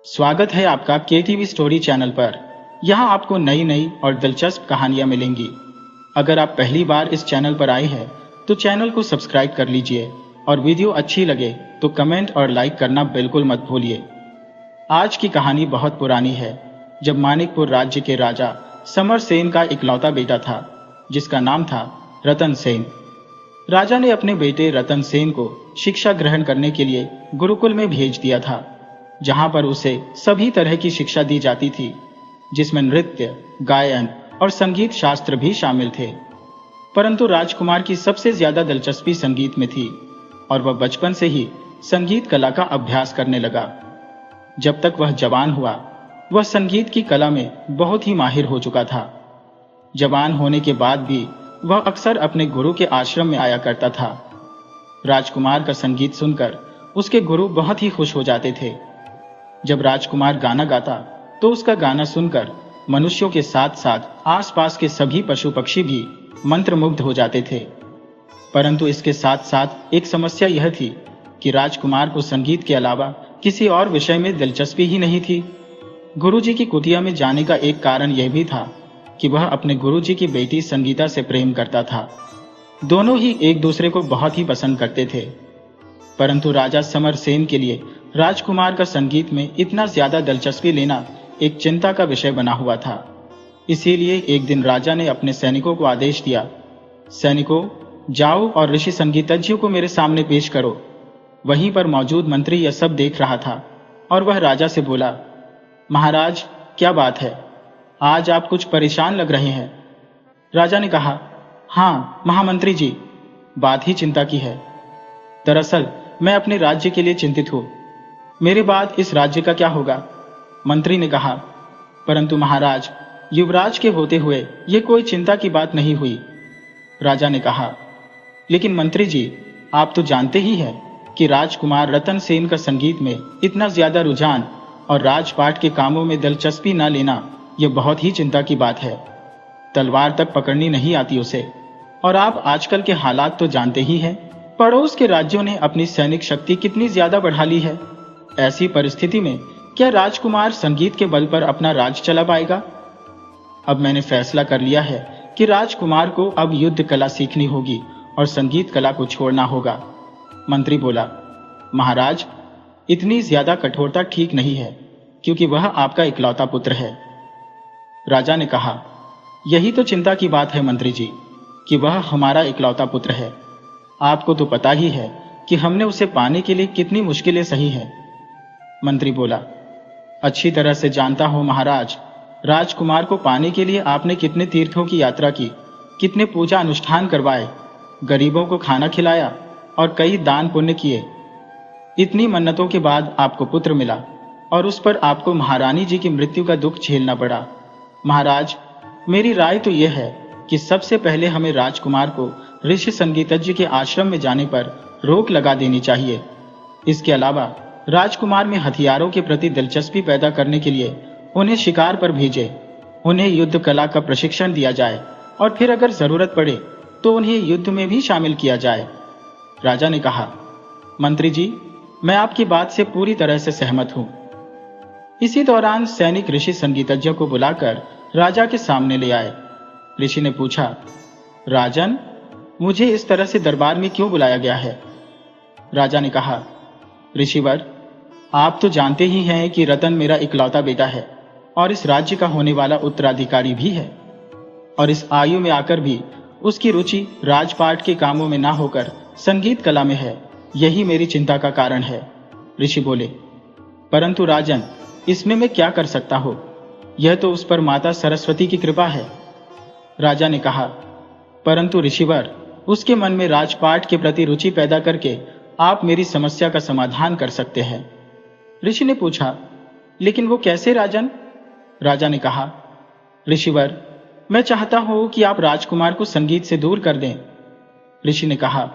स्वागत है आपका केटीवी स्टोरी चैनल पर। यहाँ आपको नई नई और दिलचस्प कहानियाँ मिलेंगी। अगर आप पहली बार इस चैनल पर आए हैं तो चैनल को सब्सक्राइब कर लीजिए और वीडियो अच्छी लगे तो कमेंट और लाइक करना बिल्कुल मत भूलिए। आज की कहानी बहुत पुरानी है, जब मानिकपुर राज्य के राजा समर सेन का इकलौता बेटा था जिसका नाम था रतन सेन। राजा ने अपने बेटे रतन सेन को शिक्षा ग्रहण करने के लिए गुरुकुल में भेज दिया था, जहां पर उसे सभी तरह की शिक्षा दी जाती थी, जिसमें नृत्य, गायन और संगीत शास्त्र भी शामिल थे। परंतु राजकुमार की सबसे ज्यादा दिलचस्पी संगीत में थी और वह बचपन से ही संगीत कला का अभ्यास करने लगा। जब तक वह जवान हुआ, वह संगीत की कला में बहुत ही माहिर हो चुका था। जवान होने के बाद भी वह अक्सर अपने गुरु के आश्रम में आया करता था। राजकुमार का संगीत सुनकर उसके गुरु बहुत ही खुश हो जाते थे। जब राजकुमार गाना गाता तो उसका गाना सुनकर मनुष्यों के साथ साथ आसपास के सभी पशु पक्षी भी मंत्रमुग्ध हो जाते थे। परंतु इसके साथ साथ एक समस्या यह थी कि राजकुमार को संगीत के अलावा किसी और विषय में दिलचस्पी ही नहीं थी। गुरुजी की कुटिया में जाने का एक कारण यह भी था कि वह अपने गुरुजी की बेटी संगीता से प्रेम करता था। दोनों ही एक दूसरे को बहुत ही पसंद करते थे। परंतु राजा समर सेन के लिए राजकुमार का संगीत में इतना ज्यादा दिलचस्पी लेना एक चिंता का विषय बना हुआ था। इसीलिए एक दिन राजा ने अपने सैनिकों को आदेश दिया, सैनिकों, जाओ और ऋषि संगीतज्ञों को मेरे सामने पेश करो। वहीं पर मौजूद मंत्री यह सब देख रहा था और वह राजा से बोला, महाराज, क्या बात है? आज आप कुछ परेशान लग रहे हैं। राजा ने कहा, हाँ महामंत्री जी, बात ही चिंता की है। दरअसल मैं अपने राज्य के लिए चिंतित हूं। मेरे बाद इस राज्य का क्या होगा? मंत्री ने कहा, परंतु महाराज, युवराज के होते हुए यह कोई चिंता की बात नहीं हुई। राजा ने कहा, लेकिन मंत्री जी, आप तो जानते ही हैं कि राजकुमार रतन सेन का संगीत में इतना ज्यादा रुझान और राजपाट के कामों में दिलचस्पी न लेना यह बहुत ही चिंता की बात है। तलवार तक पकड़नी नहीं आती उसे, और आप आजकल के हालात तो जानते ही हैं। पड़ोस के राज्यों ने अपनी सैनिक शक्ति कितनी ज्यादा बढ़ा ली है। ऐसी परिस्थिति में क्या राजकुमार संगीत के बल पर अपना राज चला पाएगा? अब मैंने फैसला कर लिया है कि राजकुमार को अब युद्ध कला सीखनी होगी और संगीत कला को छोड़ना होगा। मंत्री बोला, महाराज, इतनी ज्यादा कठोरता ठीक नहीं है, क्योंकि वह आपका इकलौता पुत्र है। राजा ने कहा, यही तो चिंता की बात है मंत्री जी, कि वह हमारा इकलौता पुत्र है। आपको तो पता ही है कि हमने उसे पाने के लिए कितनी मुश्किलें सही हैं। मंत्री बोला, अच्छी तरह से जानता हूं महाराज। राजकुमार को पाने के लिए आपने कितने तीर्थों की यात्रा की, कितने पूजा अनुष्ठान करवाए, गरीबों को खाना खिलाया और कई दान पुण्य किए। इतनी मन्नतों के बाद आपको पुत्र मिला और उस पर आपको महारानी जी की मृत्यु का दुख झेलना पड़ा। महाराज, मेरी राय तो यह है कि सबसे पहले हमें राजकुमार को ऋषि संगीतज्ञ के आश्रम में जाने पर रोक लगा देनी चाहिए। इसके अलावा राजकुमार में हथियारों के प्रति दिलचस्पी पैदा करने के लिए उन्हें शिकार पर भेजे, उन्हें युद्ध कला का प्रशिक्षण दिया जाए और फिर अगर जरूरत पड़े तो उन्हें युद्ध में भी शामिल किया जाए। राजा ने कहा, मंत्री जी, मैं आपकी बात से पूरी तरह से सहमत हूं। इसी दौरान सैनिक ऋषि संगीतज्ञ को बुलाकर राजा के सामने ले आए। ऋषि ने पूछा, राजन, मुझे इस तरह से दरबार में क्यों बुलाया गया है? राजा ने कहा, ऋषिवर, आप तो जानते ही हैं कि रतन मेरा इकलौता बेटा है और इस राज्य का होने वाला उत्तराधिकारी भी है, और इस आयु में आकर भी उसकी रुचि राजपाट के कामों में ना होकर संगीत कला में है। यही मेरी चिंता का कारण है। ऋषि बोले, परंतु राजन, इसमें मैं क्या कर सकता हूं? यह तो उस पर माता सरस्वती की कृपा है। राजा ने कहा, परंतु ऋषिवर, उसके मन में राजपाट के प्रति रुचि पैदा करके आप मेरी समस्या का समाधान कर सकते हैं। ऋषि ने पूछा, लेकिन वो कैसे राजन? राजा ने कहा, ऋषिवर, मैं चाहता हूं कि आप राजकुमार को संगीत से दूर कर दें। ऋषि ने कहा,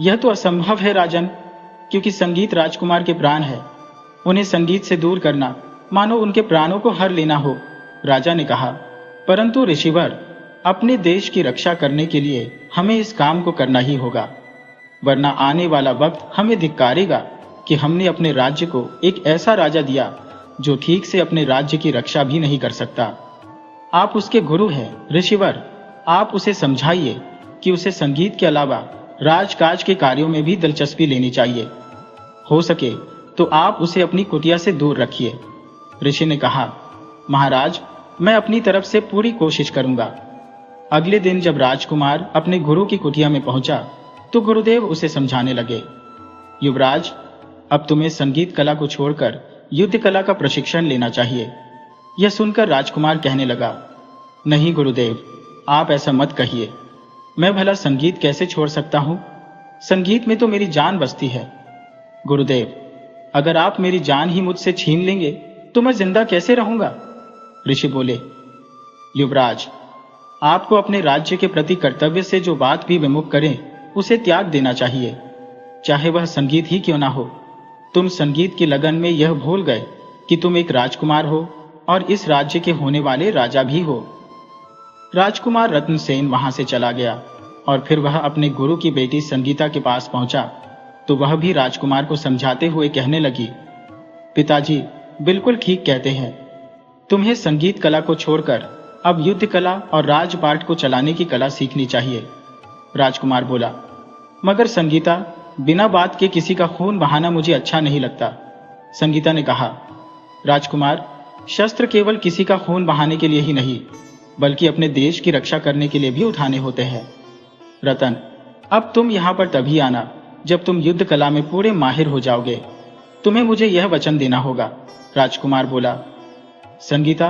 यह तो असंभव है राजन, क्योंकि संगीत राजकुमार के प्राण है। उन्हें संगीत से दूर करना मानो उनके प्राणों को हर लेना हो। राजा ने कहा, परंतु ऋषिवर, अपने देश की रक्षा करने के लिए हमें इस काम को करना ही होगा, वरना आने वाला वक्त हमें धिक्कारेगा कि हमने अपने राज्य को एक ऐसा राजा दिया जो ठीक से अपने राज्य की रक्षा भी नहीं कर सकता। आप उसके गुरु हैं ऋषिवर, आप उसे समझाइए कि उसे संगीत के अलावा राजकाज के कार्यों में भी दिलचस्पी लेनी चाहिए। हो सके तो आप उसे अपनी कुटिया से दूर रखिए। ऋषि ने कहा, महाराज, मैं अपनी तरफ से पूरी कोशिश करूंगा। अगले दिन जब राजकुमार अपने गुरु की कुटिया में पहुंचा तो गुरुदेव उसे समझाने लगे, युवराज, अब तुम्हें संगीत कला को छोड़कर युद्ध कला का प्रशिक्षण लेना चाहिए। यह सुनकर राजकुमार कहने लगा, नहीं गुरुदेव, आप ऐसा मत कहिए। मैं भला संगीत कैसे छोड़ सकता हूं? संगीत में तो मेरी जान बसती है। गुरुदेव, अगर आप मेरी जान ही मुझसे छीन लेंगे तो मैं जिंदा कैसे रहूंगा? ऋषि बोले, युवराज, आपको अपने राज्य के प्रति कर्तव्य से जो बात भी विमुख करें उसे त्याग देना चाहिए, चाहे वह संगीत ही क्यों ना हो। तुम संगीत की लगन में यह भूल गए कि तुम एक राजकुमार हो और इस राज्य के होने वाले राजा भी हो। राजकुमार रत्नसेन वहां से चला गया और फिर वह अपने गुरु की बेटी संगीता के पास पहुंचा तो वह भी राजकुमार को समझाते हुए कहने लगी, पिताजी बिल्कुल ठीक कहते हैं, तुम्हें संगीत कला को छोड़कर अब युद्ध कला और राजपाट को चलाने की कला सीखनी चाहिए। राजकुमार बोला, मगर संगीता, बिना बात के किसी का खून बहाना मुझे अच्छा नहीं लगता। संगीता ने कहा, राजकुमार, शस्त्र केवल किसी का खून बहाने के लिए ही नहीं बल्कि अपने देश की रक्षा करने के लिए भी उठाने होते हैं। रतन, अब तुम यहां पर तभी आना जब तुम युद्ध कला में पूरे माहिर हो जाओगे। तुम्हें मुझे यह वचन देना होगा। राजकुमार बोला, संगीता,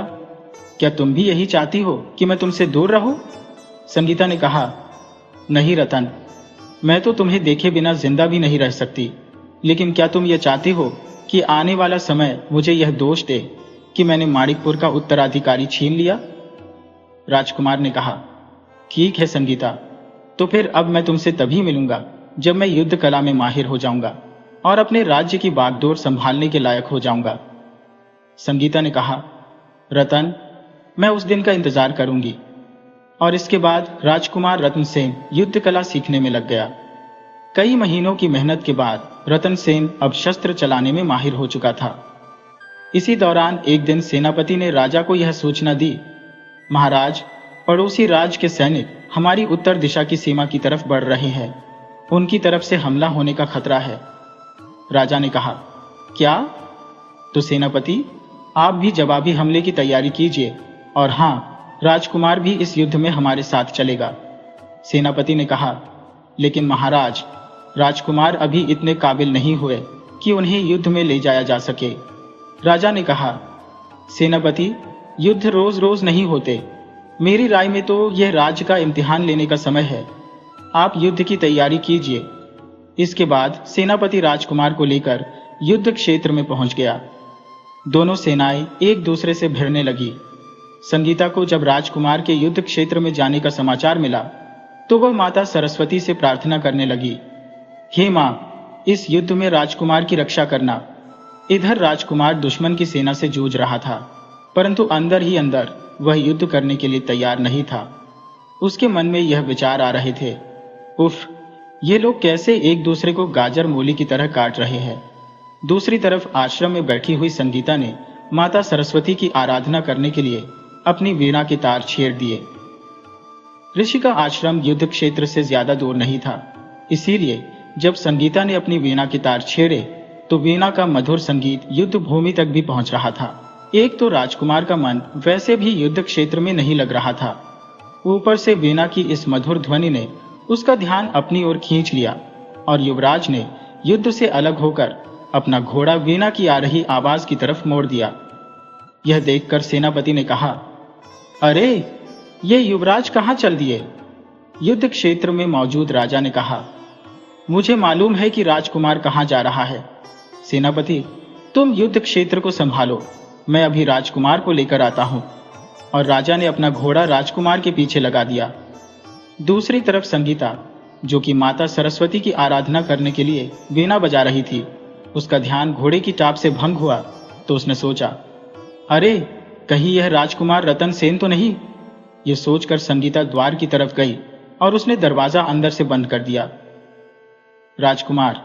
क्या तुम भी यही चाहती हो कि मैं तुमसे दूर रहूं? संगीता ने कहा, नहीं रतन, मैं तो तुम्हें देखे बिना जिंदा भी नहीं रह सकती, लेकिन क्या तुम यह चाहती हो कि आने वाला समय मुझे यह दोष दे कि मैंने माणिकपुर का उत्तराधिकारी छीन लिया? राजकुमार ने कहा, ठीक है संगीता, तो फिर अब मैं तुमसे तभी मिलूंगा जब मैं युद्ध कला में माहिर हो जाऊंगा और अपने राज्य की बागडोर संभालने के लायक हो जाऊंगा। संगीता ने कहा, रतन, मैं उस दिन का इंतजार करूंगी। और इसके बाद राजकुमार रतनसेन युद्ध कला सीखने में लग गया। कई महीनों की मेहनत के बाद रतनसेन अब शस्त्र चलाने में माहिर हो चुका था। इसी दौरान एक दिन सेनापति ने राजा को यह सूचना दी, महाराज, पड़ोसी राज्य के सैनिक हमारी उत्तर दिशा की सीमा की तरफ बढ़ रहे हैं। उनकी तरफ से हमला होने का खतरा है। राजा ने कहा, क्या? तो सेनापति, आप भी जवाबी हमले की तैयारी कीजिए और हां, राजकुमार भी इस युद्ध में हमारे साथ चलेगा। सेनापति ने कहा, लेकिन महाराज, राजकुमार अभी इतने काबिल नहीं हुए कि उन्हें युद्ध में ले जाया जा सके। राजा ने कहा, सेनापति, युद्ध रोज रोज नहीं होते। मेरी राय में तो यह राज्य का इम्तिहान लेने का समय है। आप युद्ध की तैयारी कीजिए। इसके बाद सेनापति राजकुमार को लेकर युद्ध क्षेत्र में पहुंच गया। दोनों सेनाएं एक दूसरे से भिड़ने लगी। संगीता को जब राजकुमार के युद्ध क्षेत्र में जाने का समाचार मिला तो वह माता सरस्वती से प्रार्थना करने लगी, हे मां, इस युद्ध में राजकुमार की रक्षा करना। इधर राजकुमार दुश्मन की सेना से जूझ रहा था, परंतु अंदर ही अंदर वह युद्ध करने के लिए तैयार नहीं था। उसके मन में यह विचार आ रहे थे, उफ, ये लोग कैसे एक दूसरे को गाजर मूली की तरह काट रहे हैं। दूसरी तरफ आश्रम में बैठी हुई संगीता ने माता सरस्वती की आराधना करने के लिए अपनी वीणा के तार छेड़ दिए। ऋषि का आश्रम युद्ध क्षेत्र से ज्यादा दूर नहीं था, इसीलिए जब संगीता ने अपनी वीणा के तार छेड़े तो वीणा का मधुर संगीत युद्ध भूमि तक भी पहुंच रहा था। एक तो राजकुमार का मन वैसे भी युद्ध क्षेत्र में नहीं लग रहा था, ऊपर से वीणा की इस मधुर ध्वनि ने उसका ध्यान अपनी ओर खींच लिया और युवराज ने युद्ध से अलग होकर अपना घोड़ा वीणा की आ रही आवाज की तरफ मोड़ दिया। यह देखकर सेनापति ने कहा, अरे, ये युवराज कहां चल दिए? युद्ध क्षेत्र में मौजूद राजा ने कहा, मुझे मालूम है कि राजकुमार कहां जा रहा है। सेनापति, तुम युद्ध क्षेत्र को संभालो, मैं अभी राजकुमार को लेकर आता हूं। और राजा ने अपना घोड़ा राजकुमार के पीछे लगा दिया। दूसरी तरफ संगीता, जो कि माता सरस्वती की आराधना करने के लिए वीणा बजा रही थी, उसका ध्यान घोड़े की टाप से भंग हुआ तो उसने सोचा, अरे, कहीं यह राजकुमार रतनसेन तो नहीं? यह सोचकर संगीता द्वार की तरफ गई और उसने दरवाजा अंदर से बंद कर दिया। राजकुमार,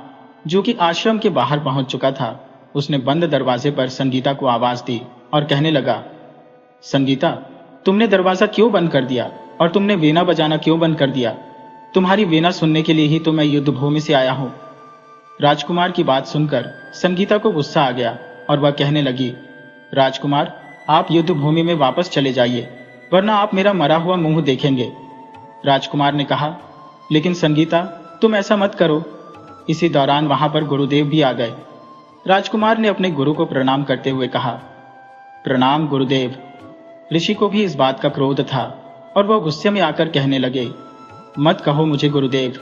जो कि आश्रम के बाहर पहुंच चुका था, उसने बंद दरवाजे पर संगीता को आवाज दी और कहने लगा, संगीता, तुमने दरवाजा क्यों बंद कर दिया और तुमने वीणा बजाना क्यों बंद कर दिया? तुम्हारी वीणा सुनने के लिए ही तो मैं युद्ध भूमि से आया हूं। राजकुमार की बात सुनकर संगीता को गुस्सा आ गया और वह कहने लगी, राजकुमार, आप युद्ध भूमि में वापस चले जाइए, वरना आप मेरा मरा हुआ मुंह देखेंगे। राजकुमार ने कहा, लेकिन संगीता, तुम ऐसा मत करो। इसी दौरान वहां पर गुरुदेव भी आ गए। राजकुमार ने अपने गुरु को प्रणाम करते हुए कहा, प्रणाम गुरुदेव। ऋषि को भी इस बात का क्रोध था और वह गुस्से में आकर कहने लगे, मत कहो मुझे गुरुदेव,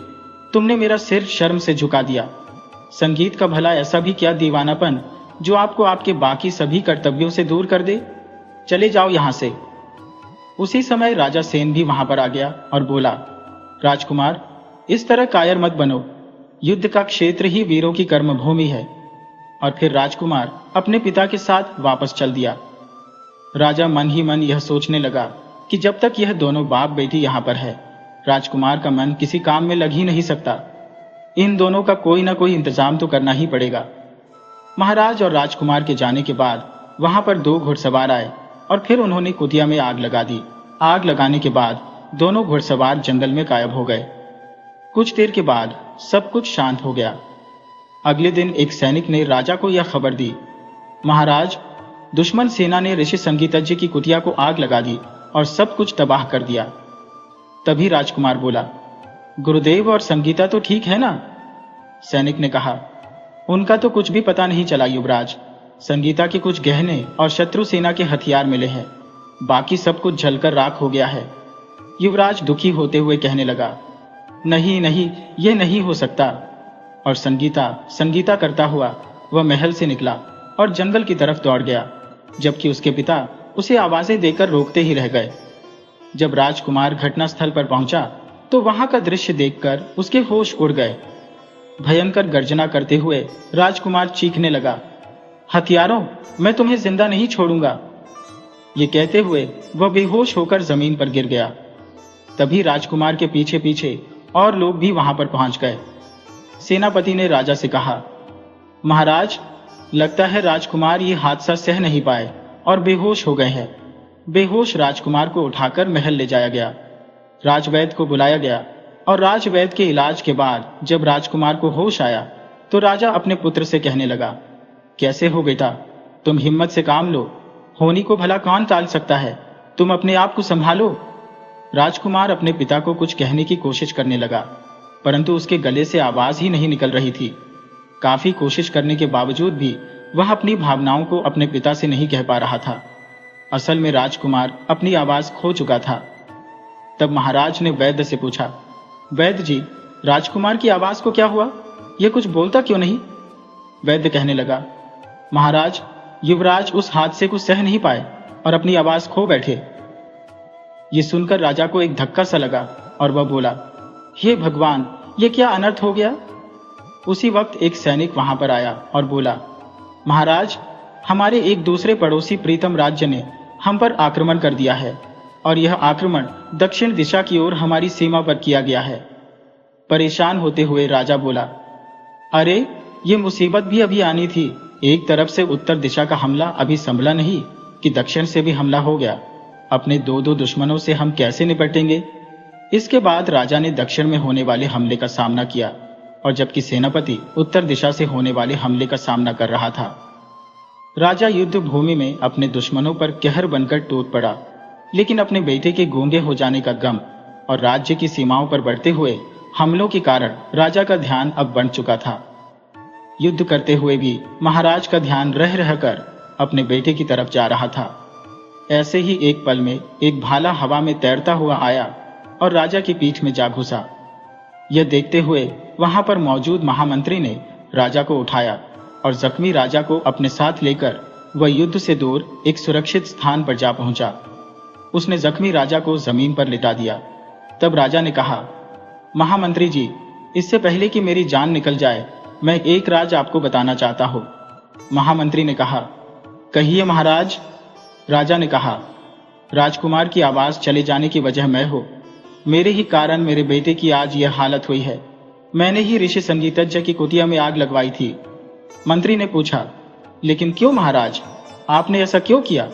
तुमने मेरा सिर शर्म से झुका दिया। संगीत का भला ऐसा भी क्या दीवानापन जो आपको आपके बाकी सभी कर्तव्यों से दूर कर दे? चले जाओ यहां से। उसी समय राजा सेन भी वहां पर आ गया और बोला, राजकुमार, इस तरह कायर मत बनो, युद्ध का क्षेत्र ही वीरों की कर्मभूमि है। और फिर राजकुमार अपने पिता के साथ वापस चल दिया। राजा मन ही मन यह सोचने लगा कि जब तक यह दोनों बाप बेटी यहां पर है, राजकुमार का मन किसी काम में लग ही नहीं सकता। इन दोनों का कोई ना कोई इंतजाम तो करना ही पड़ेगा। महाराज और राजकुमार के जाने के बाद वहां पर 2 घुड़सवार आए और फिर उन्होंने कुटिया में आग लगा दी। आग लगाने के बाद दोनों घुड़सवार जंगल में गायब हो गए। कुछ देर के बाद सब कुछ शांत हो गया। अगले दिन एक सैनिक ने राजा को यह खबर दी, महाराज, दुश्मन सेना ने ऋषि संगीतज्ञ की कुटिया को आग लगा दी और सब कुछ तबाह कर दिया। तभी राजकुमार बोला, गुरुदेव और संगीता तो ठीक है ना? सैनिक ने कहा, उनका तो कुछ भी पता नहीं चला युवराज। संगीता के कुछ गहने और शत्रु सेना के हथियार मिले हैं, बाकी सब कुछ जलकर राख हो गया है। युवराज दुखी होते हुए कहने लगा, नहीं नहीं, ये नहीं हो सकता। और संगीता करता हुआ वह महल से निकला और जंगल की तरफ दौड़ गया, जबकि उसके पिता उसे आवाजें देकर रोकते ही रह गए। जब राजकुमार घटनास्थल पर पहुंचा तो वहां का दृश्य देखकर उसके होश उड़ गए। भयंकर गर्जना करते हुए राजकुमार चीखने लगा, हथियारों, मैं तुम्हें जिंदा नहीं छोड़ूंगा। ये कहते हुए वह बेहोश होकर जमीन पर गिर गया। तभी राजकुमार के पीछे पीछे और लोग भी वहां पर पहुंच गए। सेनापति ने राजा से कहा, महाराज, लगता है राजकुमार ये हादसा सह नहीं पाए और बेहोश हो गए हैं। बेहोश राजकुमार को उठाकर महल ले जाया गया। राजवैद्य को बुलाया गया और राजवैद्य के इलाज के बाद जब राजकुमार को होश आया तो राजा अपने पुत्र से कहने लगा, कैसे हो बेटा? तुम हिम्मत से काम लो, होनी को भला कौन टाल सकता है? तुम अपने आप को संभालो। राजकुमार अपने पिता को कुछ कहने की कोशिश करने लगा, परंतु उसके गले से आवाज ही नहीं निकल रही थी। काफी कोशिश करने के बावजूद भी वह अपनी भावनाओं को अपने पिता से नहीं कह पा रहा था। असल में राजकुमार अपनी आवाज खो चुका था। तब महाराज ने वैद्य से पूछा, वैद्य जी, राजकुमार की आवाज को क्या हुआ? यह कुछ बोलता क्यों नहीं? वैद्य कहने लगा, महाराज, युवराज उस हादसे को सह नहीं पाए और अपनी आवाज खो बैठे। ये सुनकर राजा को एक धक्का सा लगा और वह बोला, हे भगवान, ये क्या अनर्थ हो गया? उसी वक्त एक सैनिक वहां पर आया और बोला, महाराज, हमारे एक दूसरे पड़ोसी प्रीतम राज्य ने हम पर आक्रमण कर दिया है और यह आक्रमण दक्षिण दिशा की ओर हमारी सीमा पर किया गया है। परेशान होते हुए राजा बोला, अरे, ये मुसीबत भी अभी आनी थी। एक तरफ से उत्तर दिशा का हमला अभी संभला नहीं कि दक्षिण से भी हमला हो गया। अपने 2 दुश्मनों से हम कैसे निपटेंगे? इसके बाद राजा ने दक्षिण में होने वाले हमले का सामना किया और जबकि सेनापति उत्तर दिशा से होने वाले हमले का सामना कर रहा था। राजा युद्ध भूमि में अपने दुश्मनों पर कहर बनकर टूट पड़ा, लेकिन अपने बेटे के गूंगे हो जाने का गम और राज्य की सीमाओं पर बढ़ते हुए हमलों के कारण राजा का ध्यान अब बढ़ चुका था। युद्ध करते हुए भी महाराज का ध्यान रह रहकर अपने बेटे की तरफ जा रहा था। ऐसे ही एक पल में एक भाला हवा में तैरता हुआ आया और राजा की पीठ में जा घुसा। यह देखते हुए वहां पर मौजूद महामंत्री ने राजा को उठाया और जख्मी राजा को अपने साथ लेकर वह युद्ध से दूर एक सुरक्षित स्थान पर जा पहुंचा। उसने जख्मी राजा को जमीन पर लिटा दिया। तब राजा ने कहा, महामंत्री जी, इससे पहले कि मेरी जान निकल जाए, मैं एक राज आपको बताना चाहता हूं। महामंत्री ने कहा, कहिए महाराज। राजा ने कहा, राजकुमार की आवाज चले जाने की वजह मैं हूं। मेरे ही कारण मेरे बेटे की आज यह हालत हुई है। मैंने ही ऋषि संगीतज्ञ की कुटिया में आग लगवाई थी। मंत्री ने पूछा, लेकिन क्यों महाराज, आपने ऐसा क्यों किया?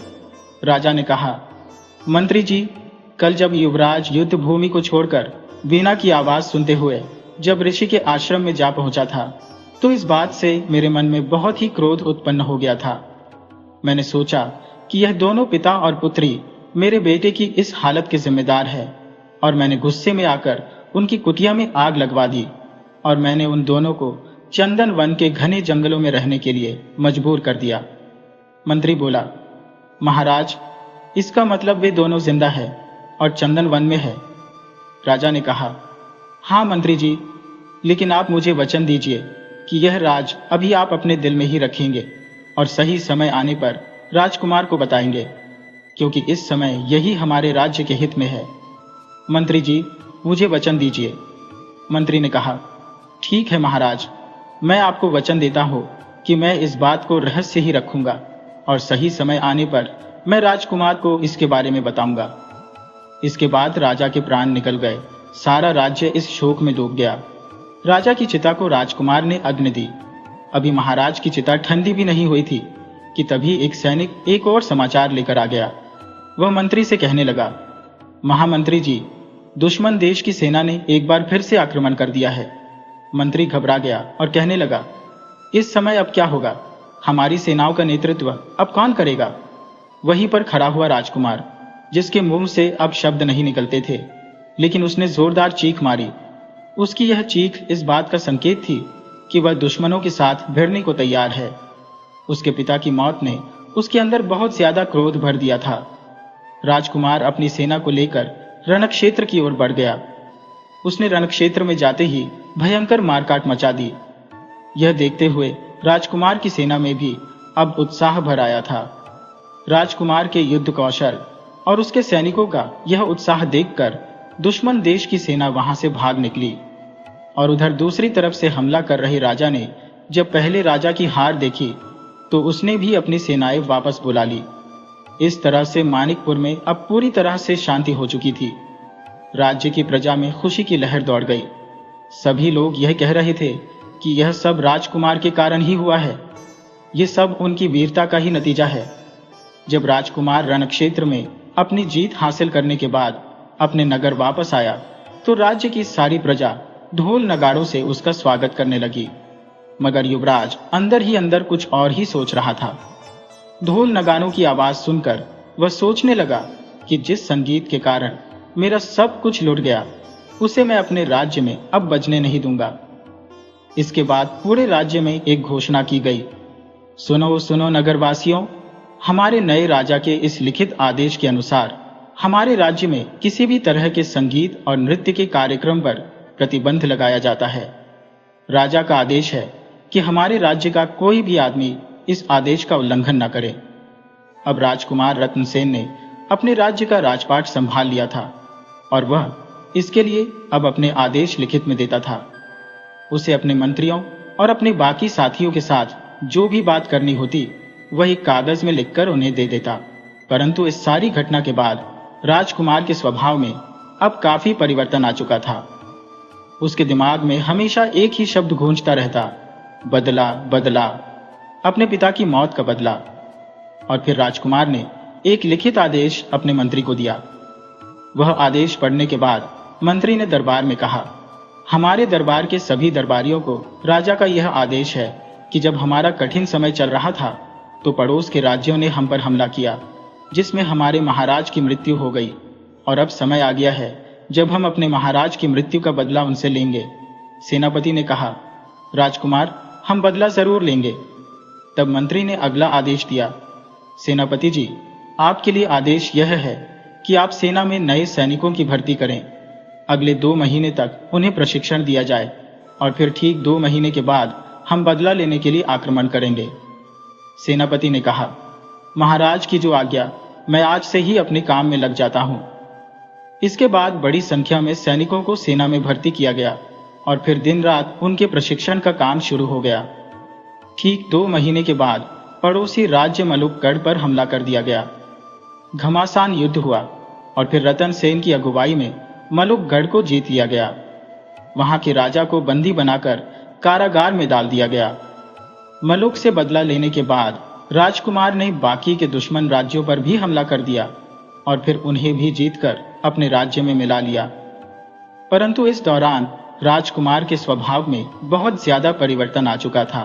राजा ने कहा, मंत्री जी, कल जब युवराज युद्ध भूमि को छोड़कर वीणा की आवाज सुनते हुए जब ऋषि के आश्रम में जा पहुंचा था, तो इस बात से मेरे मन में बहुत ही क्रोध उत्पन्न हो गया था। मैंने सोचा कि यह दोनों पिता और पुत्री मेरे बेटे की इस हालत के जिम्मेदार है, और मैंने गुस्से में आकर उनकी कुटिया में आग लगवा दी, और मैंने उन दोनों को चंदन वन के घने जंगलों में रहने के लिए मजबूर कर दिया। मंत्री बोला, महाराज, इसका मतलब वे दोनों जिंदा है और चंदन वन में है। राजा ने कहा, हाँ मंत्री जी, लेकिन आप मुझे वचन दीजिए कि यह राज अभी आप अपने दिल में ही रखेंगे और सही समय आने पर राजकुमार को बताएंगे, क्योंकि इस समय यही हमारे राज्य के हित में है। मंत्री जी, मुझे वचन दीजिए। मंत्री ने कहा, ठीक है महाराज, मैं आपको वचन देता हूं कि मैं इस बात को रहस्य ही रखूंगा और सही समय आने पर मैं राजकुमार को इसके बारे में बताऊंगा। इसके बाद राजा के प्राण निकल गए। सारा राज्य इस शोक में डूब गया। राजा की चिता को राजकुमार ने अग्नि दी। अभी महाराज की चिता ठंडी भी नहीं हुई थी कि तभी एक सैनिक एक और समाचार लेकर आ गया। वह मंत्री से कहने लगा, महामंत्री जी, दुश्मन देश की सेना ने एक बार फिर से आक्रमण कर दिया है। मंत्री घबरा गया और कहने लगा, इस समय अब क्या होगा? हमारी सेनाओं का नेतृत्व अब कौन करेगा? वहीं पर खड़ा हुआ राजकुमार, जिसके मुंह से अब शब्द नहीं निकलते थे, लेकिन उसने जोरदार चीख मारी। उसकी यह चीख इस बात का संकेत थी कि वह दुश्मनों के साथ भिड़ने को तैयार है। उसके पिता की मौत ने उसके अंदर बहुत ज्यादा क्रोध भर दिया था। राजकुमार अपनी सेना को लेकर रणक्षेत्र की ओर बढ़ गया। उसने रणक्षेत्र में जाते ही भयंकर मारकाट मचा दी। यह देखते हुए राजकुमार की सेना में भी अब उत्साह भर आया था। राजकुमार के युद्ध कौशल और उसके सैनिकों का यह उत्साह देखकर दुश्मन देश की सेना वहां से भाग निकली, और उधर दूसरी तरफ से हमला कर रहे राजा ने जब पहले राजा की हार देखी तो उसने भी अपनी सेनाएं वापस बुला ली। इस तरह से मानिकपुर में अब पूरी तरह से शांति हो चुकी थी। राज्य की प्रजा में खुशी की लहर दौड़ गई। सभी लोग यह कह रहे थे कि यह सब राजकुमार के कारण ही हुआ है। ये सब उनकी वीरता का ही नतीजा है। जब राजकुमार रणक्षेत्र में अपनी जीत हासिल करने के बाद अपने नगर वापस आया तो राज्य की सारी प्रजा ढोल नगाड़ों से उसका स्वागत करने लगी। मगर युवराज अंदर ही अंदर कुछ और ही सोच रहा था। ढोल नगाड़ों की आवाज सुनकर वह सोचने लगा कि जिस संगीत के कारण मेरा सब कुछ लुट गया, उसे मैं अपने राज्य में अब बजने नहीं दूंगा। इसके बाद पूरे राज्य में एक घोषणा की गई, सुनो सुनो नगरवासियों, हमारे नए राजा के इस लिखित आदेश के अनुसार हमारे राज्य में किसी भी तरह के संगीत और नृत्य के कार्यक्रम पर प्रतिबंध लगाया जाता है। राजा का आदेश है कि हमारे राज्य का कोई भी आदमी इस आदेश का उल्लंघन न करे। अब राजकुमार रत्नसेन ने अपने राज्य का राजपाट संभाल लिया था और वह इसके लिए अब अपने आदेश लिखित में देता था। उसे अपने मंत्रियों और अपने बाकी साथियों के साथ जो भी बात करनी होती वह एक कागज में लिखकर उन्हें दे देता। परंतु इस सारी घटना के बाद राजकुमार के स्वभाव में अब काफी परिवर्तन आ चुका था। उसके दिमाग में हमेशा एक ही शब्द गूंजता रहता, बदला बदला, अपने पिता की मौत का बदला। और फिर राजकुमार ने एक लिखित आदेश अपने मंत्री को दिया। वह आदेश पढ़ने के बाद मंत्री ने दरबार में कहा, हमारे दरबार के सभी दरबारियों को राजा का यह आदेश है कि जब हमारा कठिन समय चल रहा था तो पड़ोस के राज्यों ने हम पर हमला किया, जिसमें हमारे महाराज की मृत्यु हो गई, और अब समय आ गया है जब हम अपने महाराज की मृत्यु का बदला उनसे लेंगे। सेनापति ने कहा, राजकुमार, हम बदला जरूर लेंगे। तब मंत्री ने अगला आदेश दिया, सेनापति जी, आपके लिए आदेश यह है कि आप सेना में नए सैनिकों की भर्ती करें। अगले 2 महीने तक उन्हें प्रशिक्षण दिया जाए और फिर ठीक 2 महीने के बाद हम बदला लेने के लिए आक्रमण करेंगे। सेनापति ने कहा, महाराज की जो आज्ञा, मैं आज से ही अपने काम में लग जाता हूं। इसके बाद बड़ी संख्या में सैनिकों को सेना में भर्ती किया गया और फिर दिन रात उनके प्रशिक्षण का काम शुरू हो गया। ठीक 2 महीने के बाद पड़ोसी राज्य मलुकगढ़ पर हमला कर दिया गया। घमासान युद्ध हुआ और फिर रतन सेन की अगुवाई में मलुकगढ़ को जीत लिया गया। वहां के राजा को बंदी बनाकर कारागार में डाल दिया गया। मलुक से बदला लेने के बाद राजकुमार ने बाकी के दुश्मन राज्यों पर भी हमला कर दिया और फिर उन्हें भी जीतकर अपने राज्य में मिला लिया। परंतु इस दौरान राजकुमार के स्वभाव में बहुत ज्यादा परिवर्तन आ चुका था।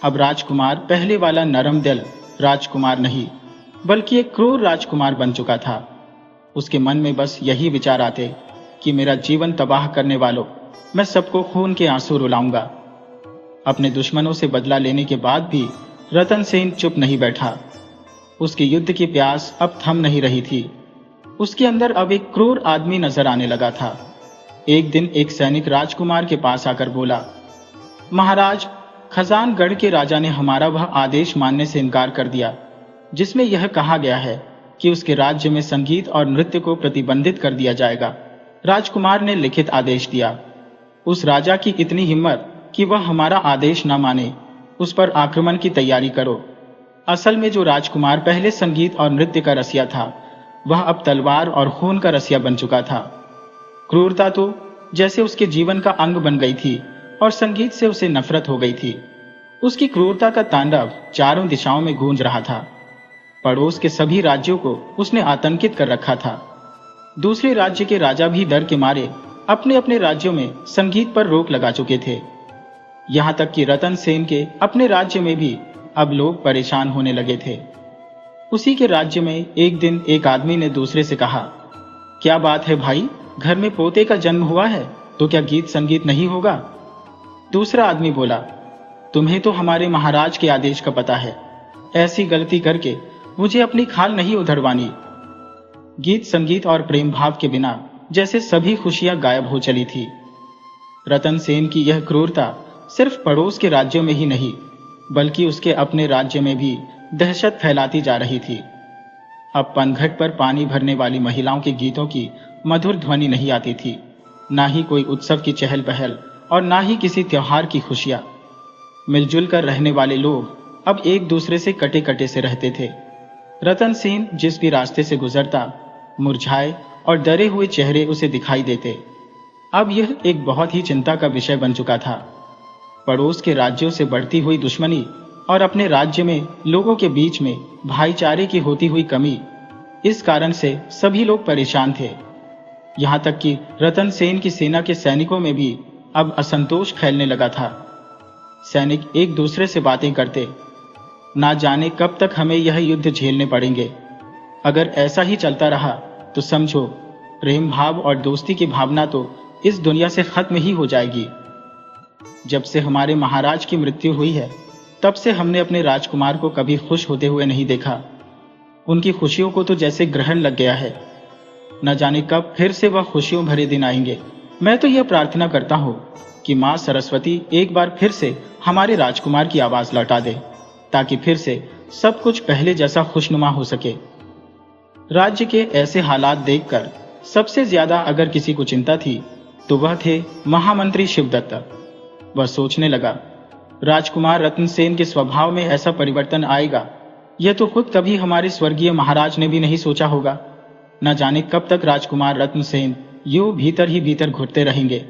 अब राजकुमार पहले वाला नरम दिल राजकुमार नहीं, बल्कि एक क्रूर राजकुमार बन चुका था। उसके मन में बस यही विचार आते कि मेरा जीवन तबाह करने वालों, मैं सबको खून के आंसू रुलाऊंगा। अपने दुश्मनों से बदला लेने के बाद भी रतन सेन चुप नहीं बैठा। उसकी युद्ध की प्यास अब थम नहीं रही थी। उसके अंदर अब एक क्रूर आदमी नजर आने लगा था। एक दिन एक सैनिक राजकुमार के पास आकर बोला, महाराज, खजानगढ़ के राजा ने हमारा वह आदेश मानने से इनकार कर दिया जिसमें यह कहा गया है कि उसके राज्य में संगीत और नृत्य को प्रतिबंधित कर दिया जाएगा। राजकुमार ने लिखित आदेश दिया। उस राजा की इतनी हिम्मत कि वह हमारा आदेश न माने, उस पर आक्रमण की तैयारी करो। असल में जो राजकुमार पहले संगीत और नृत्य का रसिया था, वह अब तलवार और खून का रसिया बन चुका था। क्रूरता तो जैसे उसके जीवन का अंग बन गई थी और संगीत से उसे नफरत हो गई थी। उसकी क्रूरता का तांडव चारों दिशाओं में गूंज रहा था। पड़ोस के सभी राज्यों को उसने आतंकित कर रखा था। दूसरे राज्य के राजा भी डर के मारे अपने अपने राज्यों में संगीत पर रोक लगा चुके थे। यहां तक कि रतन सेन के अपने राज्य में भी अब लोग परेशान होने लगे थे। उसी के राज्य में एक दिन एक आदमी ने दूसरे से कहा, क्या बात है भाई, घर में पोते का जन्म हुआ है तो क्या गीत संगीत नहीं होगा? दूसरा आदमी बोला, तुम्हें तो हमारे महाराज के आदेश का पता है, ऐसी गलती करके मुझे अपनी खाल नहीं उधरवानी। गीत संगीत और प्रेम भाव के बिना जैसे सभी खुशियां गायब हो चली थी। रतन सेन की यह क्रूरता सिर्फ पड़ोस के राज्यों में ही नहीं, बल्कि उसके अपने राज्य में भी दहशत फैलाती जा रही थी। अब पनघट पर पानी भरने वाली महिलाओं के गीतों की मधुर ध्वनि नहीं आती थी, ना ही कोई उत्सव की चहल पहल और ना ही किसी त्योहार की खुशियां। मिलजुल कर रहने वाले लोग अब एक दूसरे से कटे कटे से रहते थे। रतन सेन जिस भी रास्ते से गुजरता, मुरझाए और डरे हुए चेहरे उसे दिखाई देते। अब यह एक बहुत ही चिंता का विषय बन चुका था। पड़ोस के राज्यों से बढ़ती हुई दुश्मनी और अपने राज्य में लोगों के बीच में भाईचारे की होती हुई कमी, इस कारण से सभी लोग परेशान थे। यहां तक कि रतन सेन की सेना के सैनिकों में भी अब असंतोष फैलने लगा था। सैनिक एक दूसरे से बातें करते, ना जाने कब तक हमें यह युद्ध झेलने पड़ेंगे। अगर ऐसा ही चलता रहा तो समझो प्रेम भाव और दोस्ती की भावना तो इस दुनिया से खत्म ही हो जाएगी। जब से हमारे महाराज की मृत्यु हुई है, तब से हमने अपने राजकुमार को कभी खुश होते हुए नहीं देखा। उनकी खुशियों को तो जैसे ग्रहण लग गया है। न जाने कब फिर से वह खुशियों भरे दिन आएंगे। मैं तो यह प्रार्थना करता हूँ कि माँ सरस्वती एक बार फिर से हमारे राजकुमार की आवाज लौटा दे, ताकि फिर से सब कुछ पहले जैसा खुशनुमा हो सके। राज्य के ऐसे हालात देखकर सबसे ज्यादा अगर किसी को चिंता थी तो वह थे महामंत्री शिवदत्त। वह सोचने लगा, राजकुमार रतन सेन के स्वभाव में ऐसा परिवर्तन आएगा, यह तो खुद कभी हमारे स्वर्गीय महाराज ने भी नहीं सोचा होगा। न जाने कब तक राजकुमार रतन सेन यूं भीतर ही भीतर घुटते रहेंगे।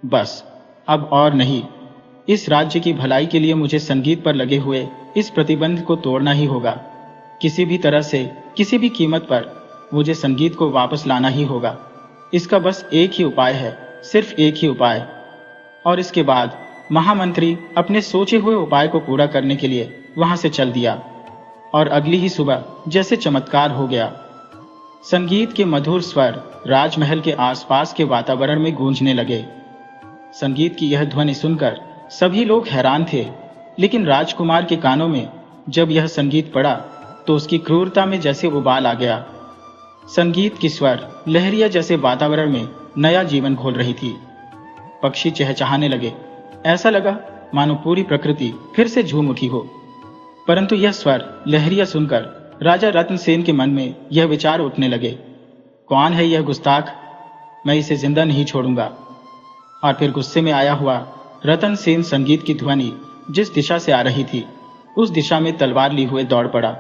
बस अब और नहीं, इस राज्य की भलाई के लिए मुझे संगीत पर लगे हुए इस प्रतिबंध को तोड़ना ही होगा। किसी भी तरह से, किसी भी कीमत पर मुझे संगीत को वापस लाना ही होगा। इसका बस एक ही उपाय है, सिर्फ एक ही उपाय। और इसके बाद महामंत्री अपने सोचे हुए उपाय को पूरा करने के लिए वहां से चल दिया और अगली ही सुबह जैसे चमत्कार हो गया। संगीत के मधुर स्वर राजमहल के आसपास के वातावरण में गूंजने लगे। संगीत की यह ध्वनि सुनकर सभी लोग हैरान थे, लेकिन राजकुमार के कानों में जब यह संगीत पड़ा तो उसकी क्रूरता में जैसे उबाल आ गया। संगीत की स्वर लहरिया जैसे वातावरण में नया जीवन घोल रही थी। पक्षी चहचहाने लगे, ऐसा लगा मानो पूरी प्रकृति फिर से झूम उठी हो। परंतु यह स्वर लहरिया सुनकर राजा रतन सेन के मन में यह विचार उठने लगे, कौन है यह गुस्ताख, मैं इसे जिंदा नहीं छोड़ूंगा। और फिर गुस्से में आया हुआ रतन सेन संगीत की ध्वनि जिस दिशा से आ रही थी उस दिशा में तलवार ली हुए दौड़ पड़ा।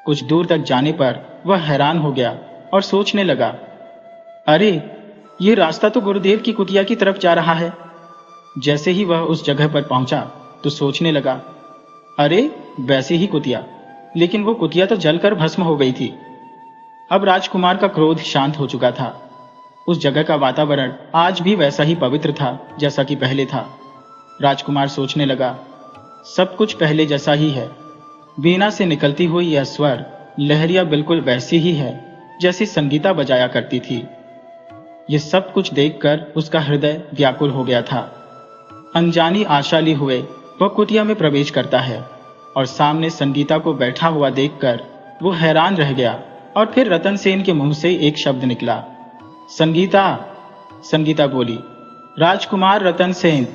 कुछ दूर तक जाने पर वह हैरान हो गया और सोचने लगा, अरे ये रास्ता तो गुरुदेव की कुटिया की तरफ जा रहा है। जैसे ही वह उस जगह पर पहुंचा तो सोचने लगा, अरे वैसी ही कुतिया, लेकिन वो कुतिया तो जलकर भस्म हो गई थी। अब राजकुमार का क्रोध शांत हो चुका था। उस जगह का वातावरण आज भी वैसा ही पवित्र था जैसा कि पहले था। राजकुमार सोचने लगा, सब कुछ पहले जैसा ही है। वीणा से निकलती हुई यह स्वर लहरिया बिल्कुल वैसी ही है जैसी संगीता बजाया करती थी। ये सब कुछ देखकर उसका हृदय व्याकुल हो गया था। अनजानी आशा लिए हुए वह कुटिया में प्रवेश करता है और सामने संगीता को बैठा हुआ देखकर वो हैरान रह गया। और फिर रतन सेन के मुंह से एक शब्द निकला, संगीता। संगीता बोली, राजकुमार रतन सेन।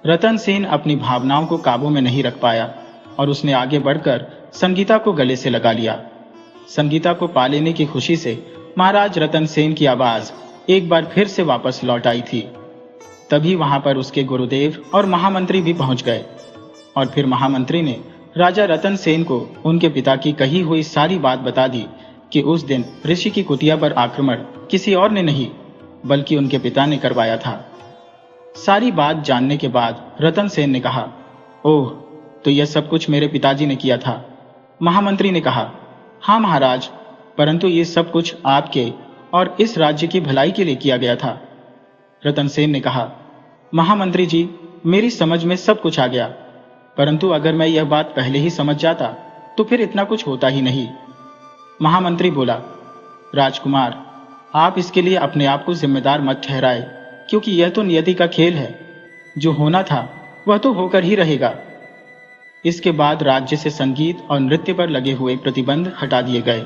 रतन सेन अपनी भावनाओं को काबू में नहीं रख पाया और उसने आगे बढ़कर संगीता को गले से लगा लिया। संगीता को पा लेने की खुशी से महाराज रतन सेन की आवाज एक बार फिर से वापस लौट आई थी। तभी वहां पर उसके गुरुदेव और महामंत्री भी पहुंच गए और फिर महामंत्री ने राजा रतन सेन को उनके पिता की कही हुई सारी बात बता दी कि उस दिन ऋषि की कुटिया पर आक्रमण किसी और ने नहीं बल्कि उनके पिता ने करवाया था। सारी बात जानने के बाद रतन सेन ने कहा, ओह, तो यह सब कुछ मेरे पिताजी ने किया था। महामंत्री ने कहा, हाँ महाराज, परंतु ये सब कुछ आपके और इस राज्य की भलाई के लिए किया गया था। रतन सेन ने कहा, महामंत्री जी, मेरी समझ में सब कुछ आ गया, परंतु अगर मैं यह बात पहले ही समझ जाता तो फिर इतना कुछ होता ही नहीं। महामंत्री बोला, राजकुमार, आप इसके लिए अपने आप को जिम्मेदार मत ठहराए, क्योंकि यह तो नियति का खेल है। जो होना था वह तो होकर ही रहेगा। इसके बाद राज्य से संगीत और नृत्य पर लगे हुए प्रतिबंध हटा दिए गए।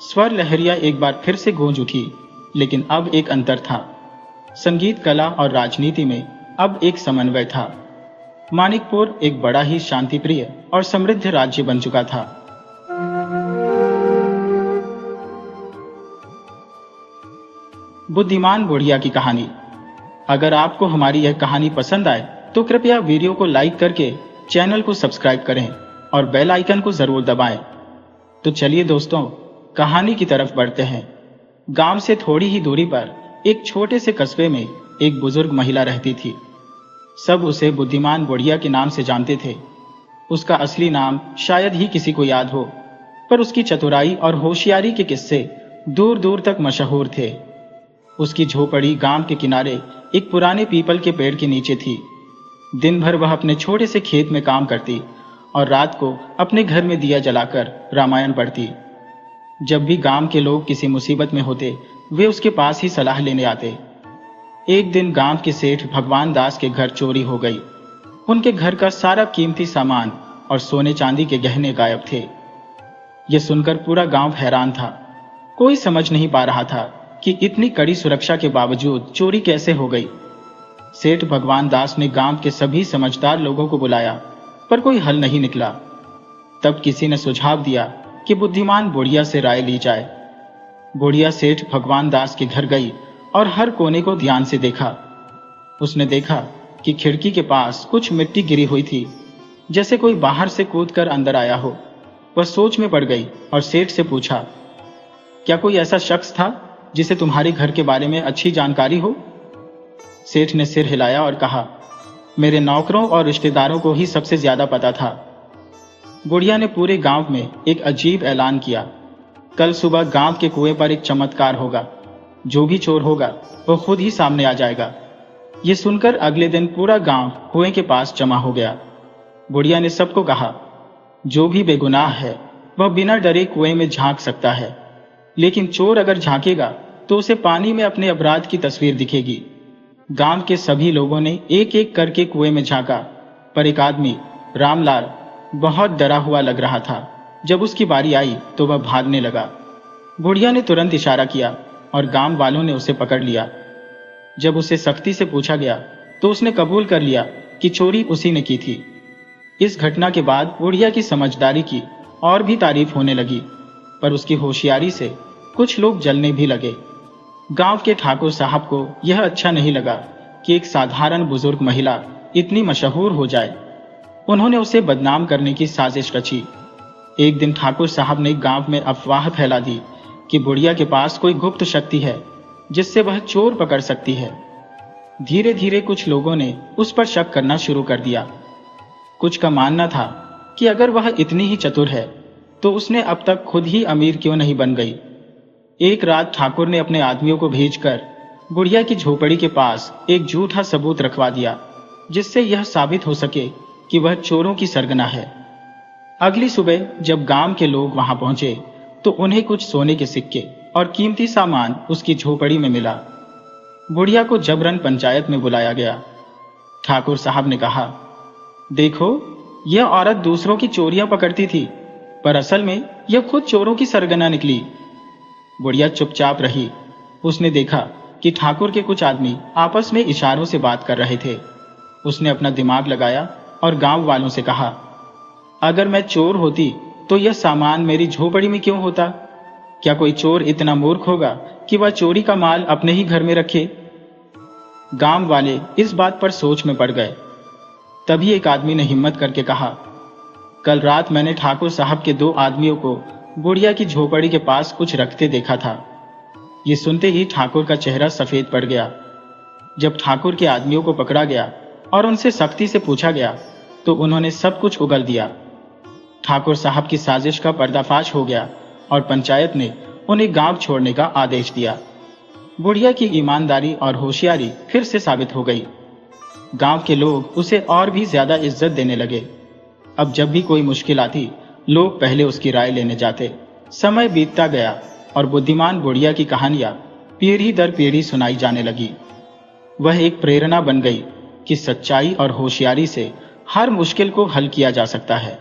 स्वर लहरिया एक बार फिर से गूंज उठी, लेकिन अब एक अंतर था। संगीत कला और राजनीति में अब एक समन्वय था। मानिकपुर एक बड़ा ही शांतिप्रिय और समृद्ध राज्य बन चुका था। बुद्धिमान बुढ़िया की कहानी। अगर आपको हमारी यह कहानी पसंद आए तो कृपया वीडियो को लाइक करके चैनल को सब्सक्राइब करें और बेल आइकन को जरूर दबाएं। तो चलिए दोस्तों, कहानी की तरफ बढ़ते हैं। गांव से थोड़ी ही दूरी पर एक छोटे से कस्बे में एक बुजुर्ग महिला रहती थी। सब उसे बुद्धिमान बुढ़िया के नाम से जानते थे। उसका असली नाम शायद ही किसी को याद हो, पर उसकी चतुराई और होशियारी के किस्से दूर दूर तक मशहूर थे। उसकी झोपड़ी गांव के किनारे एक पुराने पीपल के पेड़ के नीचे थी। दिन भर वह अपने छोटे से खेत में काम करती और रात को अपने घर में दिया जलाकर रामायण पढ़ती। जब भी गांव के लोग किसी मुसीबत में होते, वे उसके पास ही सलाह लेने आते। एक दिन गांव के सेठ भगवान दास के घर चोरी हो गई। उनके घर का सारा कीमती सामान और सोने चांदी के गहने गायब थे। यह सुनकर पूरा गांव हैरान था। कोई समझ नहीं पा रहा था कि इतनी कड़ी सुरक्षा के बावजूद चोरी कैसे हो गई। सेठ भगवान दास ने गांव के सभी समझदार लोगों को बुलाया, पर कोई हल नहीं निकला। तब किसी ने सुझाव दिया कि बुद्धिमान बुढ़िया से राय ली जाए। बुढ़िया सेठ भगवान दास के घर गई और हर कोने को ध्यान से देखा। उसने देखा कि खिड़की के पास कुछ मिट्टी गिरी हुई थी, जैसे कोई बाहर से कूदकर अंदर आया हो। वह सोच में पड़ गई और सेठ से पूछा, क्या कोई ऐसा शख्स था जिसे तुम्हारे घर के बारे में अच्छी जानकारी हो? सेठ ने सिर हिलाया और कहा, मेरे नौकरों और रिश्तेदारों को ही सबसे ज्यादा पता था। बुढ़िया ने पूरे गांव में एक अजीब ऐलान किया, कल सुबह गांव के कुएं पर एक चमत्कार होगा। जो भी चोर होगा वो खुद ही सामने आ जाएगा। ये सुनकर अगले दिन पूरा गांव कुएं के पास जमा हो गया। बुढ़िया ने सबको कहा, जो भी बेगुनाह है वह बिना डरे कुएं में झांक सकता है, लेकिन चोर अगर झांकेगा तो उसे पानी में अपने अपराध की तस्वीर दिखेगी। गांव के सभी लोगों ने एक एक करके कुएं में झांका, पर एक आदमी रामलाल बहुत डरा हुआ लग रहा था। जब उसकी बारी आई तो वह भागने लगा। बुढ़िया ने तुरंत इशारा किया और गांव वालों ने उसे पकड़ लिया। जब उसे सख्ती से पूछा गया तो उसने कबूल कर लिया कि चोरी उसी ने की थी। इस घटना के बाद बुढ़िया की समझदारी की और भी तारीफ होने लगी, पर उसकी होशियारी से कुछ लोग जलने भी लगे। गांव के ठाकुर साहब को यह अच्छा नहीं लगा कि एक साधारण बुजुर्ग महिला इतनी मशहूर हो जाए। उन्होंने उसे बदनाम करने की साजिश रची। एक दिन ठाकुर साहब ने गांव में अफवाह फैला दी कि बुढ़िया के पास कोई गुप्त शक्ति है जिससे वह चोर पकड़ सकती है। धीरे धीरे कुछ लोगों ने उस पर शक करना शुरू कर दिया। कुछ का मानना था कि अगर वह इतनी ही चतुर है तो उसने अब तक खुद ही अमीर क्यों नहीं बन गई। एक रात ठाकुर ने अपने आदमियों को भेजकर बुढ़िया की झोपड़ी के पास एक झूठा सबूत रखवा दिया, जिससे यह साबित हो सके कि वह चोरों की सरगना है। अगली सुबह जब गांव के लोग वहां पहुंचे तो उन्हें कुछ सोने के सिक्के और कीमती सामान उसकी झोपड़ी में मिला। बुढ़िया को जबरन पंचायत में बुलाया गया। ठाकुर साहब ने कहा, देखो, यह औरत दूसरों की चोरियां पकड़ती थी, पर असल में यह खुद चोरों की सरगना निकली। बुढ़िया चुपचाप रही। उसने देखा कि ठाकुर के कुछ आदमी आपस में इशारों से बात कर रहे थे। उसने अपना दिमाग लगाया और गांव वालों से कहा, अगर मैं चोर होती तो यह सामान मेरी झोपड़ी में क्यों होता? क्या कोई चोर इतना मूर्ख होगा कि वह चोरी का माल अपने ही घर में रखे? गांव वाले इस बात पर सोच में पड़ गए। तभी एक आदमी ने हिम्मत करके कहा, कल रात मैंने ठाकुर साहब के 2 आदमियों को बुढ़िया की झोपड़ी के पास कुछ रखते देखा था। ये सुनते ही ठाकुर का चेहरा सफेद पड़ गया। जब ठाकुर के आदमियों को पकड़ा गया और उनसे सख्ती से पूछा गया तो उन्होंने सब कुछ उगल दिया। ठाकुर साहब की साजिश का पर्दाफाश हो गया और पंचायत ने उन्हें गांव छोड़ने का आदेश दिया। बुढ़िया की ईमानदारी और होशियारी फिर से साबित हो गई। गांव के लोग उसे और भी ज्यादा इज्जत देने लगे। अब जब भी कोई मुश्किल आती, लोग पहले उसकी राय लेने जाते। समय बीतता गया और बुद्धिमान बुढ़िया की कहानियां पीढ़ी दर पीढ़ी सुनाई जाने लगी। वह एक प्रेरणा बन गई कि सच्चाई और होशियारी से हर मुश्किल को हल किया जा सकता है।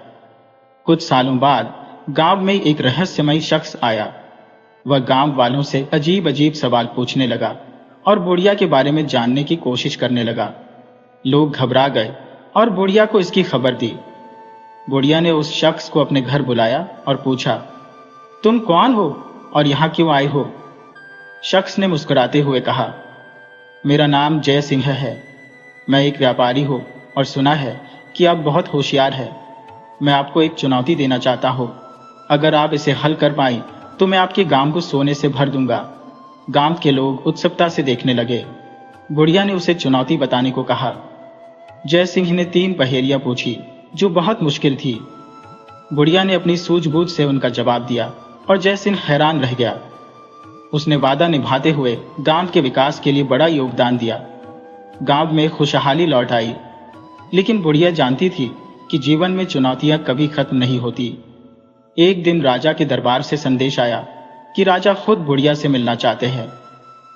कुछ सालों बाद गांव में एक रहस्यमयी शख्स आया। वह गांव वालों से अजीब अजीब सवाल पूछने लगा और बुढ़िया के बारे में जानने की कोशिश करने लगा। लोग घबरा गए और बुढ़िया को इसकी खबर दी। बुढ़िया ने उस शख्स को अपने घर बुलाया और पूछा, तुम कौन हो और यहां क्यों आए हो? शख्स ने मुस्कुराते हुए कहा, मेरा नाम जय सिंह है। मैं एक व्यापारी हूं और सुना है कि आप बहुत होशियार हैं। मैं आपको एक चुनौती देना चाहता हूं। अगर आप इसे हल कर पाई तो मैं आपके गांव को सोने से भर दूंगा। गांव के लोग उत्सुकता से देखने लगे। बुढ़िया ने उसे चुनौती बताने को कहा। जय सिंह ने 3 पहेलियां पूछी जो बहुत मुश्किल थी। बुढ़िया ने अपनी सूझबूझ से उनका जवाब दिया और जय सिंह हैरान रह गया। उसने वादा निभाते हुए गांव के विकास के लिए बड़ा योगदान दिया। गांव में खुशहाली लौट आई। लेकिन बुढ़िया जानती थी कि जीवन में चुनौतियां कभी खत्म नहीं होती। एक दिन राजा के दरबार से संदेश आया कि राजा खुद बुढ़िया से मिलना चाहते हैं।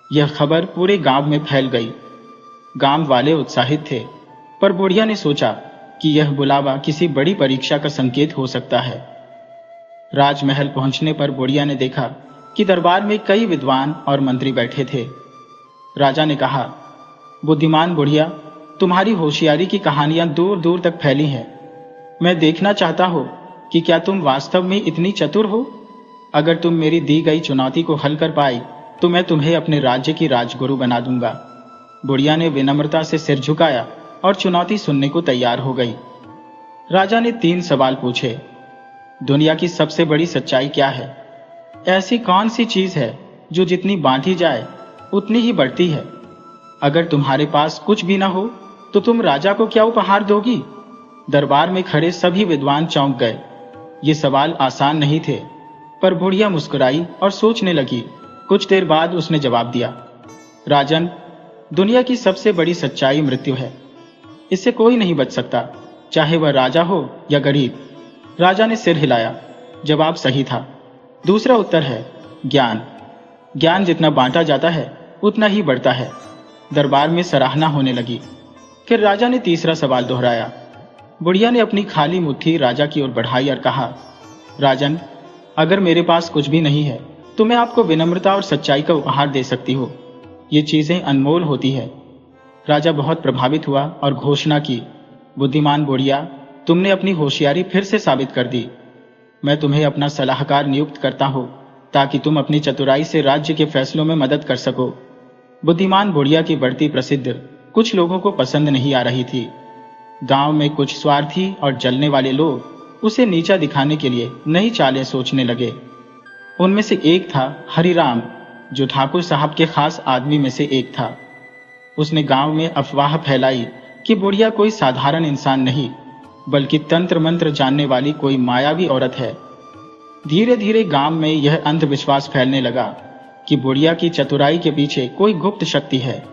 यह खबर पूरे गांव में फैल गई। गांव वाले उत्साहित थे, पर बुढ़िया ने सोचा कि यह बुलावा किसी बड़ी परीक्षा का संकेत हो सकता है। राजमहल पहुंचने पर बुढ़िया ने देखा कि दरबार में कई विद्वान और मंत्री बैठे थे। राजा ने कहा, बुद्धिमान बुढ़िया, तुम्हारी होशियारी की कहानियां दूर दूर तक फैली हैं। मैं देखना चाहता हूं कि क्या तुम वास्तव में इतनी चतुर हो। अगर तुम मेरी दी गई चुनौती को हल कर पाई तो मैं तुम्हें अपने राज्य की राजगुरु बना दूंगा। बुढ़िया ने विनम्रता से सिर झुकाया और चुनौती सुनने को तैयार हो गई। राजा ने 3 सवाल पूछे। दुनिया की सबसे बड़ी सच्चाई क्या है? ऐसी कौन सी चीज है जो जितनी बांटी जाए उतनी ही बढ़ती है? अगर तुम्हारे पास कुछ भी ना हो तो तुम राजा को क्या उपहार दोगी? दरबार में खड़े सभी विद्वान चौंक गए। ये सवाल आसान नहीं थे, पर बुढ़िया मुस्कुराई और सोचने लगी। कुछ देर बाद उसने जवाब दिया, राजन, दुनिया की सबसे बड़ी सच्चाई मृत्यु है। इससे कोई नहीं बच सकता, चाहे वह राजा हो या गरीब। राजा ने सिर हिलाया। जवाब सही था। दूसरा उत्तर है ज्ञान। ज्ञान जितना बांटा जाता है उतना ही बढ़ता है। दरबार में सराहना होने लगी। फिर राजा ने तीसरा सवाल दोहराया। बुढ़िया ने अपनी खाली मुट्ठी राजा की ओर बढ़ाई और कहा, राजन, अगर मेरे पास कुछ भी नहीं है तो मैं आपको विनम्रता और सच्चाई का उपहार दे सकती हूँ। ये चीजें अनमोल होती है। राजा बहुत प्रभावित हुआ और घोषणा की, बुद्धिमान बुढ़िया, तुमने अपनी होशियारी फिर से साबित कर दी। मैं तुम्हें अपना सलाहकार नियुक्त करता हूँ ताकि तुम अपनी चतुराई से राज्य के फैसलों में मदद कर सको। बुद्धिमान बुढ़िया की बढ़ती प्रसिद्ध कुछ लोगों को पसंद नहीं आ रही थी। गांव में कुछ स्वार्थी और जलने वाले लोग उसे नीचा दिखाने के लिए नई चालें सोचने लगे। उनमें से एक था हरिराम, जो ठाकुर साहब के खास आदमी में से एक था। उसने गांव में अफवाह फैलाई कि बुढ़िया कोई साधारण इंसान नहीं, बल्कि तंत्र मंत्र जानने वाली कोई मायावी औरत है। धीरे धीरे गांव में यह अंधविश्वास फैलने लगा कि बुढ़िया की चतुराई के पीछे कोई गुप्त शक्ति है।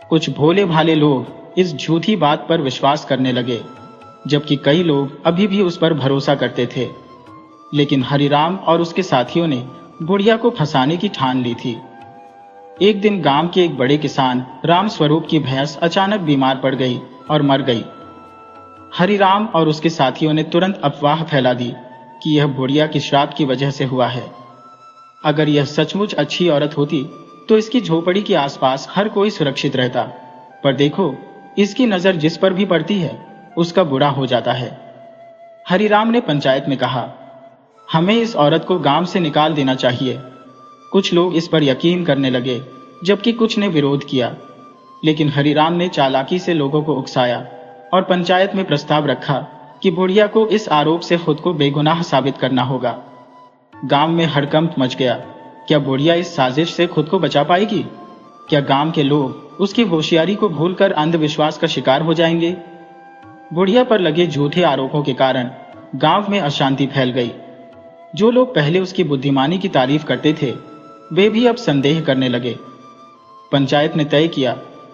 कुछ भोले भाले लोग इस झूठी बात पर विश्वास करने लगे, जबकि कई लोग अभी भी उस पर भरोसा करते थे। लेकिन हरिराम और उसके साथियों ने बुढ़िया को फंसाने की ठान ली थी। एक दिन गांव के एक बड़े किसान राम स्वरूप की भैंस अचानक बीमार पड़ गई और मर गई। हरिराम और उसके साथियों ने तुरंत अफवाह फैला दी कि यह बुढ़िया की श्राप की वजह से हुआ है। अगर यह सचमुच अच्छी औरत होती तो इसकी झोपड़ी के आसपास हर कोई सुरक्षित रहता, पर देखो, इसकी नजर जिस पर भी पड़ती है उसका बुरा हो जाता है। हरिराम ने पंचायत में कहा, हमें इस औरत को गांव से निकाल देना चाहिए। कुछ लोग इस पर यकीन करने लगे, जबकि कुछ ने विरोध किया। लेकिन हरिराम ने चालाकी से लोगों को उकसाया और पंचायत में प्रस्ताव रखा कि बुढ़िया को इस आरोप से खुद को बेगुनाह साबित करना होगा। गांव में हड़कंप मच गया। क्या बुढ़िया इस साजिश से खुद को बचा पाएगी? क्या गांव के लोग उसकी होशियारी को भूलकर अंधविश्वास का शिकार हो जाएंगे? बुढ़िया पर लगे झूठे आरोपों के कारण गांव में अशांति फैल गई। जो लोग पहले उसकी बुद्धिमानी की तारीफ करते थे, वे भी अब संदेह करने लगे। पंचायत ने तय किया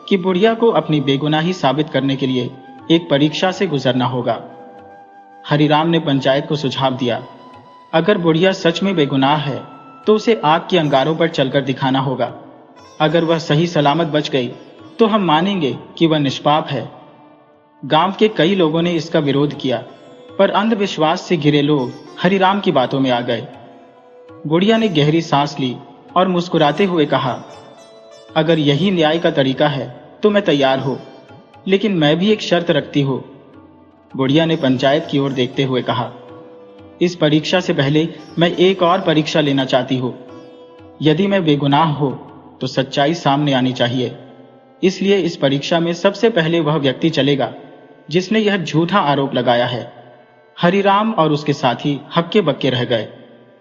कि बुढ़िया को अपनी बेगुनाही साबित करने के लिए एक परीक्षा से गुजरना होगा। हरिराम ने पंचायत को सुझाव दिया, अगर बुढ़िया सच में बेगुनाह है तो उसे आग के अंगारों पर चलकर दिखाना होगा। अगर वह सही सलामत बच गई तो हम मानेंगे कि वह निष्पाप है। गांव के कई लोगों ने इसका विरोध किया, पर अंधविश्वास से घिरे लोग हरिराम की बातों में आ गए। बुढ़िया ने गहरी सांस ली और मुस्कुराते हुए कहा, अगर यही न्याय का तरीका है तो मैं तैयार हूं, लेकिन मैं भी एक शर्त रखती हूं। बुढ़िया ने पंचायत की ओर देखते हुए कहा, इस परीक्षा से पहले मैं एक और परीक्षा लेना चाहती हूं। यदि मैं बेगुनाह हो तो सच्चाई सामने आनी चाहिए। इसलिए इस परीक्षा में सबसे पहले वह व्यक्ति चलेगा जिसने यह झूठा आरोप लगाया है। हरिराम और उसके साथी हक्के बक्के रह गए।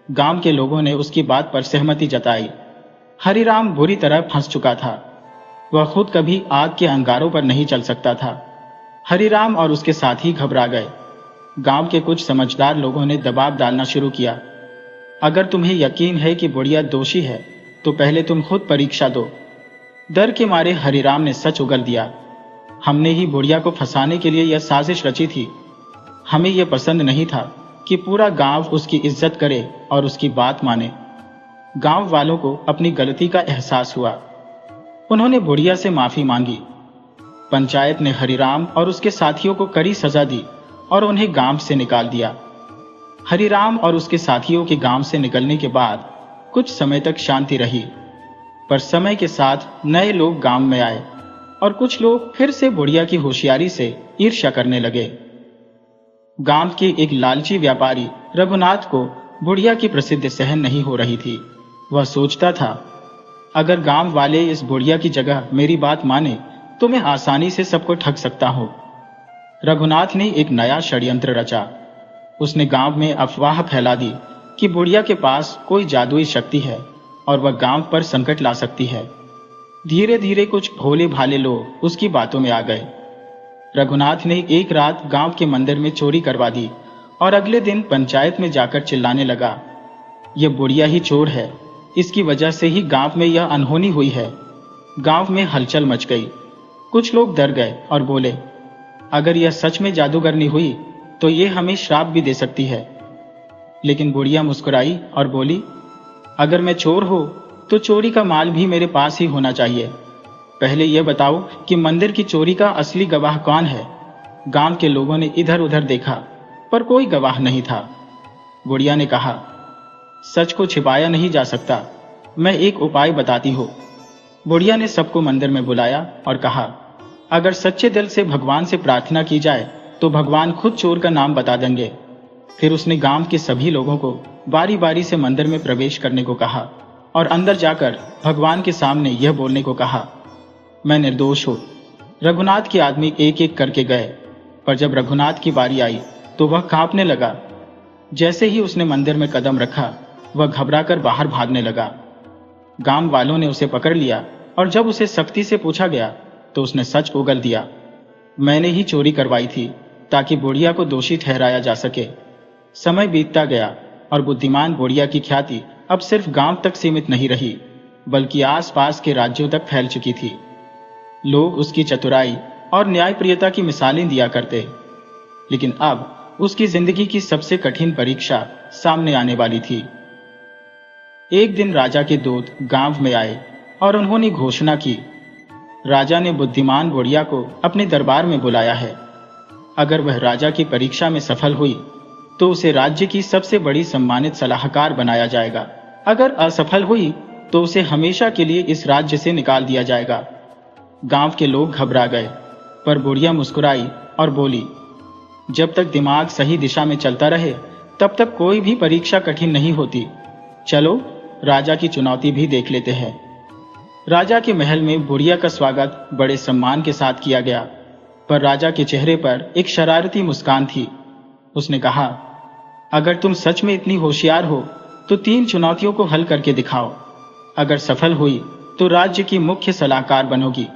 गांव के लोगों ने उसकी बात पर सहमति जताई। हरिराम बुरी तरह फंस चुका था। वह खुद कभी आग के अंगारों पर नहीं चल सकता था। हरिराम और उसके साथी घबरा गए। गांव के कुछ समझदार लोगों ने दबाव डालना शुरू किया, अगर तुम्हें यकीन है कि बुढ़िया दोषी है तो पहले तुम खुद परीक्षा दो। डर के मारे हरिराम ने सच उगल दिया, हमने ही बुढ़िया को फंसाने के लिए यह साजिश रची थी। हमें यह पसंद नहीं था कि पूरा गांव उसकी इज्जत करे और उसकी बात माने। गांव वालों को अपनी गलती का एहसास हुआ। उन्होंने बुढ़िया से माफी मांगी। पंचायत ने हरिराम और उसके साथियों को कड़ी सजा दी और उन्हें गांव से निकाल दिया। हरिराम और उसके साथियों के गांव से निकलने के बाद कुछ समय तक शांति रही, पर समय के साथ नए लोग गांव में आए और कुछ लोग फिर से बुढ़िया की होशियारी से ईर्ष्या करने लगे। गांव के एक लालची व्यापारी रघुनाथ को बुढ़िया की प्रसिद्धि सहन नहीं हो रही थी। वह सोचता था, अगर गांव वाले इस बुढ़िया की जगह मेरी बात माने तो मैं आसानी से सबको ठग सकता हूं। रघुनाथ ने एक नया षड्यंत्र रचा। उसने गांव में अफवाह फैला दी कि बुढ़िया के पास कोई जादुई शक्ति है और वह गांव पर संकट ला सकती है। धीरे धीरे कुछ भोले भाले लोग उसकी बातों में आ गए। रघुनाथ ने एक रात गांव के मंदिर में चोरी करवा दी और अगले दिन पंचायत में जाकर चिल्लाने लगा, यह बुढ़िया ही चोर है, इसकी वजह से ही गांव में यह अनहोनी हुई है। गांव में हलचल मच गई। कुछ लोग डर गए और बोले, अगर यह सच में जादूगरनी हुई तो यह हमें श्राप भी दे सकती है। लेकिन बुढ़िया मुस्कुराई और बोली, अगर मैं चोर हो तो चोरी का माल भी मेरे पास ही होना चाहिए। पहले यह बताओ कि मंदिर की चोरी का असली गवाह कौन है। गांव के लोगों ने इधर उधर देखा, पर कोई गवाह नहीं था। बुढ़िया ने कहा, सच को छिपाया नहीं जा सकता, मैं एक उपाय बताती हूँ। बुढ़िया ने सबको मंदिर में बुलाया और कहा, अगर सच्चे दिल से भगवान से प्रार्थना की जाए तो भगवान खुद चोर का नाम बता देंगे। फिर उसने गांव के सभी लोगों को बारी बारी से मंदिर में प्रवेश करने को कहा और अंदर जाकर भगवान के सामने यह बोलने को कहा, मैं निर्दोष हूं। रघुनाथ के आदमी एक एक करके गए, पर जब रघुनाथ की बारी आई तो वह कांपने लगा। जैसे ही उसने मंदिर में कदम रखा, वह घबराकर बाहर भागने लगा। गांव वालों ने उसे पकड़ लिया और जब उसे सख्ती से पूछा गया तो उसने सच उगल दिया, मैंने ही चोरी करवाई थी, ताकि बुढ़िया को दोषी ठहराया जा सके। समय बीतता गया और बुद्धिमान बुढ़िया की ख्याति अब सिर्फ गांव तक सीमित नहीं रही, बल्कि आसपास के राज्यों तक फैल चुकी थी। लोग उसकी चतुराई और न्यायप्रियता की मिसालें दिया करते, लेकिन अब उसकी जिंदगी की सबसे कठिन परीक्षा सामने आने वाली थी। एक दिन राजा के दूत गांव में आए और उन्होंने घोषणा की, राजा ने बुद्धिमान बुढ़िया को अपने दरबार में बुलाया है। अगर वह राजा की परीक्षा में सफल हुई तो उसे राज्य की सबसे बड़ी सम्मानित सलाहकार बनाया जाएगा। अगर असफल हुई तो उसे हमेशा के लिए इस राज्य से निकाल दिया जाएगा। गांव के लोग घबरा गए, पर बुढ़िया मुस्कुराई और बोली, जब तक दिमाग सही दिशा में चलता रहे तब तक कोई भी परीक्षा कठिन नहीं होती। चलो राजा की चुनौती भी देख लेते हैं। राजा के महल में बुढ़िया का स्वागत बड़े सम्मान के साथ किया गया, पर राजा के चेहरे पर एक शरारती मुस्कान थी। उसने कहा, अगर तुम सच में इतनी होशियार हो तो 3 चुनौतियों को हल करके दिखाओ। अगर सफल हुई तो राज्य की मुख्य सलाहकार बनोगी,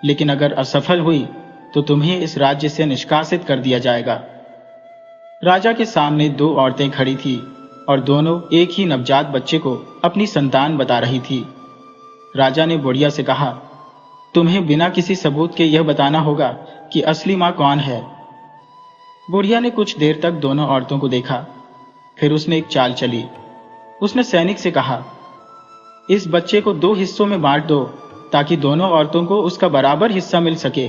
लेकिन अगर असफल हुई तो तुम्हें इस राज्य से निष्कासित कर दिया जाएगा। राजा के सामने 2 औरतें खड़ी थी और दोनों एक ही नवजात बच्चे को अपनी संतान बता रही थी। राजा ने बुढ़िया से कहा, तुम्हें बिना किसी सबूत के यह बताना होगा कि असली मां कौन है। बुढ़िया ने कुछ देर तक दोनों औरतों को देखा, फिर उसने एक चाल चली। उसने सैनिक से कहा, इस बच्चे को 2 हिस्सों में बांट दो ताकि दोनों औरतों को उसका बराबर हिस्सा मिल सके।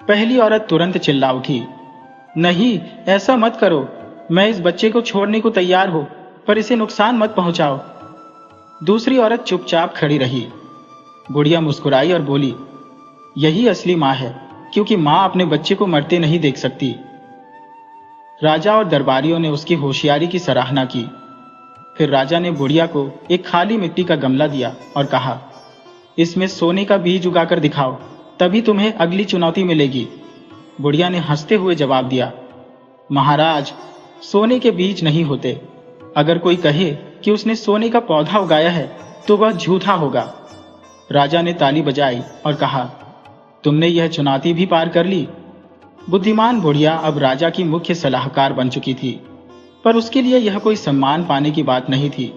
पहली औरत तुरंत चिल्ला उठी, नहीं, ऐसा मत करो। मैं इस बच्चे को छोड़ने को तैयार हूं, पर इसे नुकसान मत पहुंचाओ। दूसरी औरत चुपचाप खड़ी रही। बुढ़िया मुस्कुराई और बोली, यही असली मां है, क्योंकि मां अपने बच्चे को मरते नहीं देख सकती। राजा और दरबारियों ने उसकी होशियारी की सराहना की। फिर राजा ने बुढ़िया को एक खाली मिट्टी का गमला दिया और कहा, इसमें सोने का बीज उगाकर दिखाओ, तभी तुम्हें अगली चुनौती मिलेगी। बुढ़िया ने हंसते हुए जवाब दिया, महाराज, सोने के बीज नहीं होते। अगर कोई कहे कि उसने सोने का पौधा उगाया है तो वह झूठा होगा। राजा ने ताली बजाई और कहा, तुमने यह चुनौती भी पार कर ली। बुद्धिमान बुढ़िया अब राजा की मुख्य सलाहकार बन चुकी थी, पर उसके लिए यह कोई सम्मान पाने की बात नहीं थी,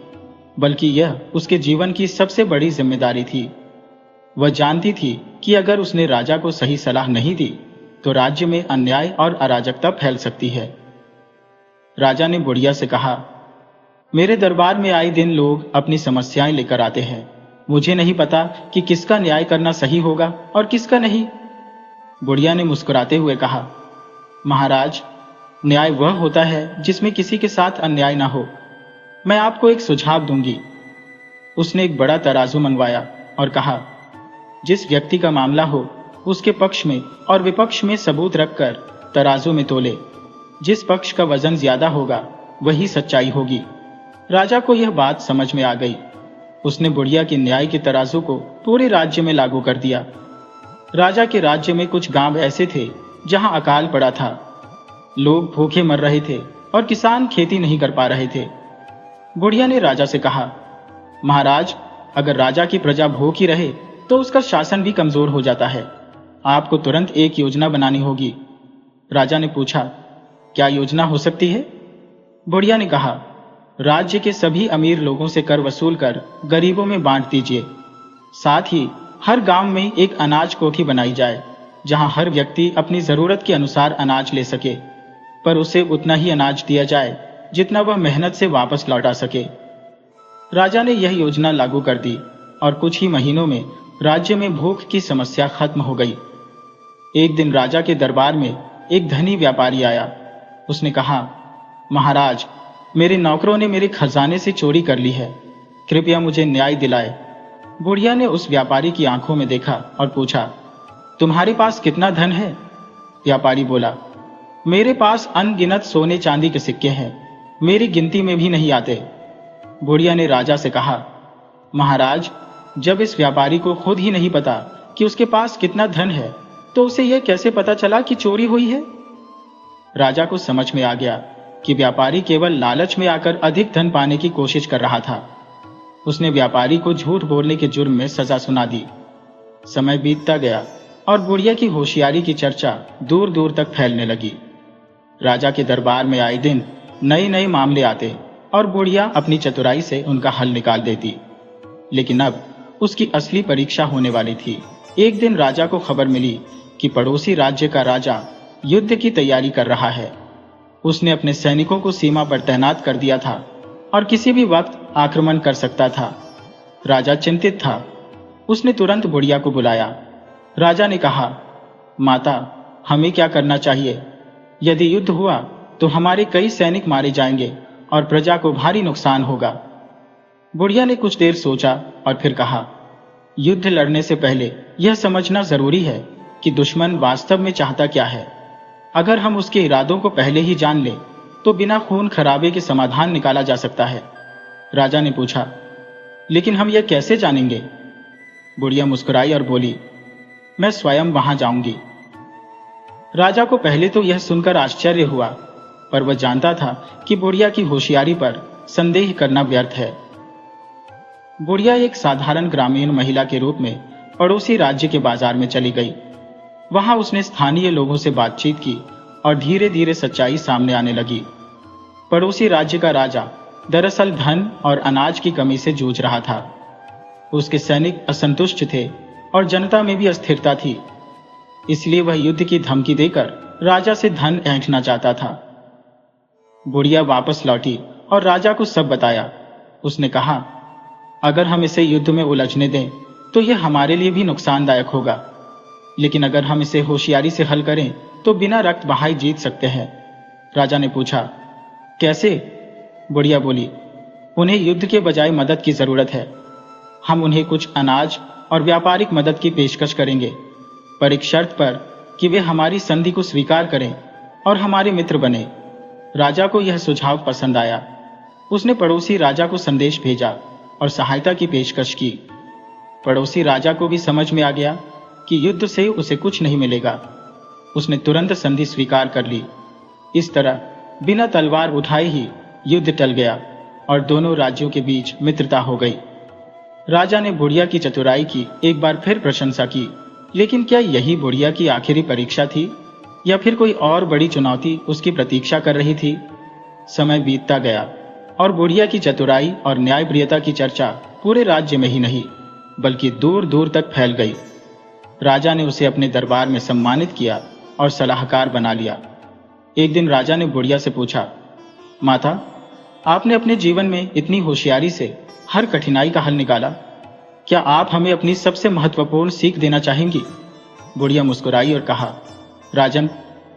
बल्कि यह उसके जीवन की सबसे बड़ी जिम्मेदारी थी। वह जानती थी कि अगर उसने राजा को सही सलाह नहीं दी तो राज्य में अन्याय और अराजकता फैल सकती है। राजा ने बुढ़िया से कहा, मेरे दरबार में आए दिन लोग अपनी समस्याएं लेकर आते हैं। मुझे नहीं पता कि किसका न्याय करना सही होगा और किसका नहीं। बुढ़िया ने मुस्कुराते हुए कहा, महाराज, न्याय वह होता है जिसमें किसी के साथ अन्याय ना हो। मैं आपको एक सुझाव दूंगी। उसने एक बड़ा तराजू मंगवाया और कहा, जिस व्यक्ति का मामला हो उसके पक्ष में और विपक्ष में सबूत रखकर तराजू में तोले। जिस पक्ष का वजन ज्यादा होगा वही सच्चाई होगी। राजा को यह बात समझ में आ गई। उसने बुढ़िया के न्याय के तराजू को पूरे राज्य में लागू कर दिया। राजा के राज्य में कुछ गांव ऐसे थे जहां अकाल पड़ा था। लोग भूखे मर रहे थे और किसान खेती नहीं कर पा रहे थे। बुढ़िया ने राजा से कहा, महाराज, अगर राजा की प्रजा भूखी रहे तो उसका शासन भी कमजोर हो जाता है। आपको तुरंत एक योजना बनानी होगी। राजा ने पूछा, क्या योजना हो सकती है? बुढ़िया ने कहा, राज्य के सभी अमीर लोगों से कर वसूल कर गरीबों में बांट दीजिए। साथ ही हर गांव में एक अनाज कोठी बनाई जाए जहां हर व्यक्ति अपनी जरूरत के अनुसार अनाज ले सके, पर उसे उतना ही अनाज दिया जाए जितना वह मेहनत से वापस लौटा सके। राजा ने यह योजना लागू कर दी और कुछ ही महीनों में राज्य में भूख की समस्या खत्म हो गई। एक दिन राजा के दरबार में एक धनी व्यापारी आया। उसने कहा, महाराज, मेरे नौकरों ने मेरे खजाने से चोरी कर ली है, कृपया मुझे न्याय दिलाए। बुढ़िया ने उस व्यापारी की आंखों में देखा और पूछा, तुम्हारे पास कितना धन है? व्यापारी बोला, मेरे पास अनगिनत सोने चांदी के सिक्के हैं, मेरी गिनती में भी नहीं आते। बुढ़िया ने राजा से कहा, महाराज, जब इस व्यापारी को खुद ही नहीं पता कि उसके पास कितना धन है तो उसे यह कैसे पता चला कि चोरी हुई है? राजा को समझ में आ गया कि व्यापारी केवल लालच में आकर अधिक धन पाने की कोशिश कर रहा था। उसने व्यापारी को झूठ बोलने के जुर्म में सजा सुना दी। समय बीतता गया और बुढ़िया की होशियारी की चर्चा दूर दूर तक फैलने लगी। राजा के दरबार में आए दिन नए नए मामले आते और बुढ़िया अपनी चतुराई से उनका हल निकाल देती। लेकिन अब उसकी असली परीक्षा होने वाली थी। एक दिन राजा को खबर मिली कि पड़ोसी राज्य का राजा युद्ध की तैयारी कर रहा है। उसने अपने सैनिकों को सीमा पर तैनात कर दिया था और किसी भी वक्त आक्रमण कर सकता था। राजा चिंतित था। उसने तुरंत बुढ़िया को बुलाया। राजा ने कहा, माता, हमें क्या करना चाहिए? यदि युद्ध हुआ तो हमारे कई सैनिक मारे जाएंगे और प्रजा को भारी नुकसान होगा। बुढ़िया ने कुछ देर सोचा और फिर कहा, युद्ध लड़ने से पहले यह समझना जरूरी है कि दुश्मन वास्तव में चाहता क्या है। अगर हम उसके इरादों को पहले ही जान ले तो बिना खून खराबे के समाधान निकाला जा सकता है। राजा ने पूछा, लेकिन हम यह कैसे जानेंगे? बुढ़िया मुस्कुराई और बोली, मैं स्वयं वहां जाऊंगी। राजा को पहले तो यह सुनकर आश्चर्य हुआ, पर वह जानता था कि बुढ़िया की होशियारी पर संदेह करना व्यर्थ है। बुढ़िया एक साधारण ग्रामीण महिला के रूप में पड़ोसी राज्य के बाजार में चली गई। वहां उसने स्थानीय लोगों से बातचीत की और धीरे धीरे सच्चाई सामने आने लगी। पड़ोसी राज्य का राजा दरअसल धन और अनाज की कमी से जूझ रहा था। उसके सैनिक असंतुष्ट थे और जनता में भी अस्थिरता थी। इसलिए वह युद्ध की धमकी देकर राजा से धन ऐंठना चाहता था। बुढ़िया वापस लौटी और राजा को सब बताया। उसने कहा, अगर हम इसे युद्ध में उलझने दें तो यह हमारे लिए भी नुकसानदायक होगा, लेकिन अगर हम इसे होशियारी से हल करें तो बिना रक्त बहाए जीत सकते हैं। राजा ने पूछा, कैसे? बुढ़िया बोली, उन्हें युद्ध के बजाय मदद की जरूरत है। हम उन्हें कुछ अनाज और व्यापारिक मदद की पेशकश करेंगे, पर एक शर्त पर कि वे हमारी संधि को स्वीकार करें और हमारे मित्र बने। राजा को यह सुझाव पसंद आया। उसने पड़ोसी राजा को संदेश भेजा और सहायता की पेशकश की। पड़ोसी राजा को भी समझ में आ गया कि युद्ध से उसे कुछ नहीं मिलेगा। उसने तुरंत संधि स्वीकार कर ली। इस तरह बिना तलवार उठाए ही युद्ध टल गया और दोनों राज्यों के बीच मित्रता हो गई। राजा ने बुढ़िया की चतुराई की एक बार फिर प्रशंसा की, लेकिन क्या यही बुढ़िया की आखिरी परीक्षा थी या फिर कोई और बड़ी चुनौती उसकी प्रतीक्षा कर रही थी? समय बीतता गया और बुढ़िया की चतुराई और न्यायप्रियता की चर्चा पूरे राज्य में ही नहीं बल्कि दूर दूर तक फैल गई। राजा ने उसे अपने दरबार में सम्मानित किया और सलाहकार बना लिया। एक दिन राजा ने बुढ़िया से पूछा, माता, आपने अपने जीवन में इतनी होशियारी से हर कठिनाई का हल निकाला, क्या आप हमें अपनी सबसे महत्वपूर्ण सीख देना चाहेंगी? बुढ़िया मुस्कुराई और कहा, राजन,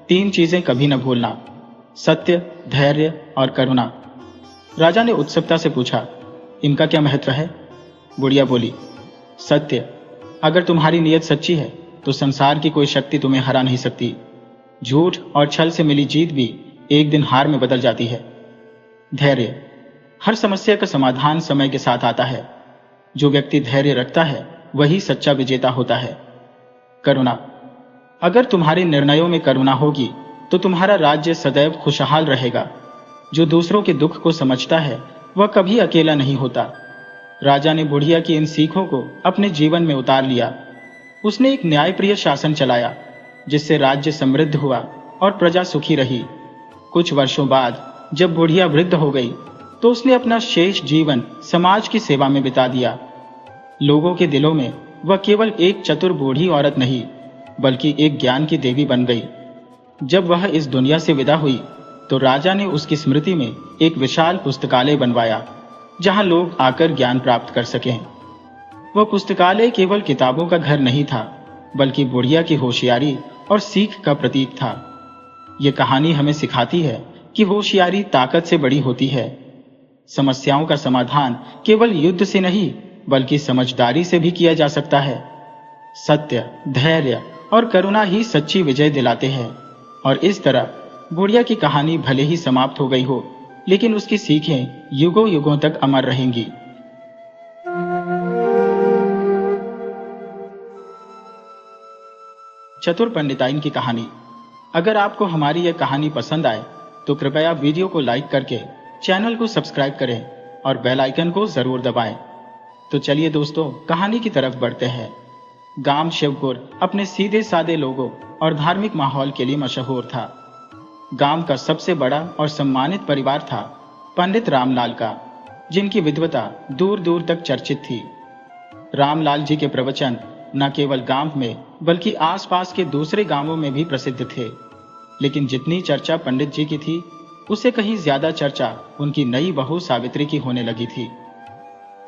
3 चीजें कभी न भूलना, सत्य, धैर्य और करुणा। राजा ने उत्सुकता से पूछा, इनका क्या महत्व है? बुढ़िया बोली, सत्य, अगर तुम्हारी नीयत सच्ची है तो संसार की कोई शक्ति तुम्हें हरा नहीं सकती। झूठ और छल से मिली जीत भी एक दिन हार में बदल जाती है। धैर्य, हर समस्या का समाधान समय के साथ आता है। जो व्यक्ति धैर्य रखता है वही सच्चा विजेता होता है। करुणा, अगर तुम्हारे निर्णयों में करुणा होगी तो तुम्हारा राज्य सदैव खुशहाल रहेगा। जो दूसरों के दुख को समझता है वह कभी अकेला नहीं होता। राजा ने बुढ़िया की इन सीखों को अपने जीवन में उतार लिया। उसने एक न्यायप्रिय शासन चलाया जिससे राज्य समृद्ध हुआ और प्रजा सुखी रही। कुछ वर्षों बाद जब बुढ़िया वृद्ध हो गई तो उसने अपना शेष जीवन समाज की सेवा में बिता दिया। लोगों के दिलों में वह केवल एक चतुर बूढ़ी औरत नहीं बल्कि एक ज्ञान की देवी बन गई। जब वह इस दुनिया से विदा हुई तो राजा ने उसकी स्मृति में एक विशाल पुस्तकालय बनवाया जहां लोग आकर ज्ञान प्राप्त कर सकें। वह पुस्तकालय केवल किताबों का घर नहीं था बल्कि बुढ़िया की होशियारी और सीख का प्रतीक था। यह कहानी हमें सिखाती है कि होशियारी ताकत से बड़ी होती है। समस्याओं का समाधान केवल युद्ध से नहीं बल्कि समझदारी से भी किया जा सकता है। सत्य, धैर्य और करुणा ही सच्ची विजय दिलाते हैं। और इस तरह बुढ़िया की कहानी भले ही समाप्त हो गई हो लेकिन उसकी सीखें युगों युगों तक अमर रहेंगी। चतुर पंडिताइन की कहानी। अगर आपको हमारी यह कहानी पसंद आए तो कृपया वीडियो को लाइक करके चैनल को सब्सक्राइब करें और बेल आइकन को जरूर दबाएं। तो चलिए दोस्तों, कहानी की तरफ बढ़ते हैं। गांव शिवपुर अपने सीधे सादे लोगों और धार्मिक माहौल के लिए मशहूर था। गांव का सबसे बड़ा और सम्मानित परिवार था पंडित रामलाल का, जिनकी विद्वता दूर दूर तक चर्चित थी। रामलाल जी के प्रवचन न केवल गांव में बल्कि आसपास के दूसरे गांवों में भी प्रसिद्ध थे। लेकिन जितनी चर्चा पंडित जी की थी, उससे कहीं ज्यादा चर्चा उनकी नई बहू सावित्री की होने लगी थी।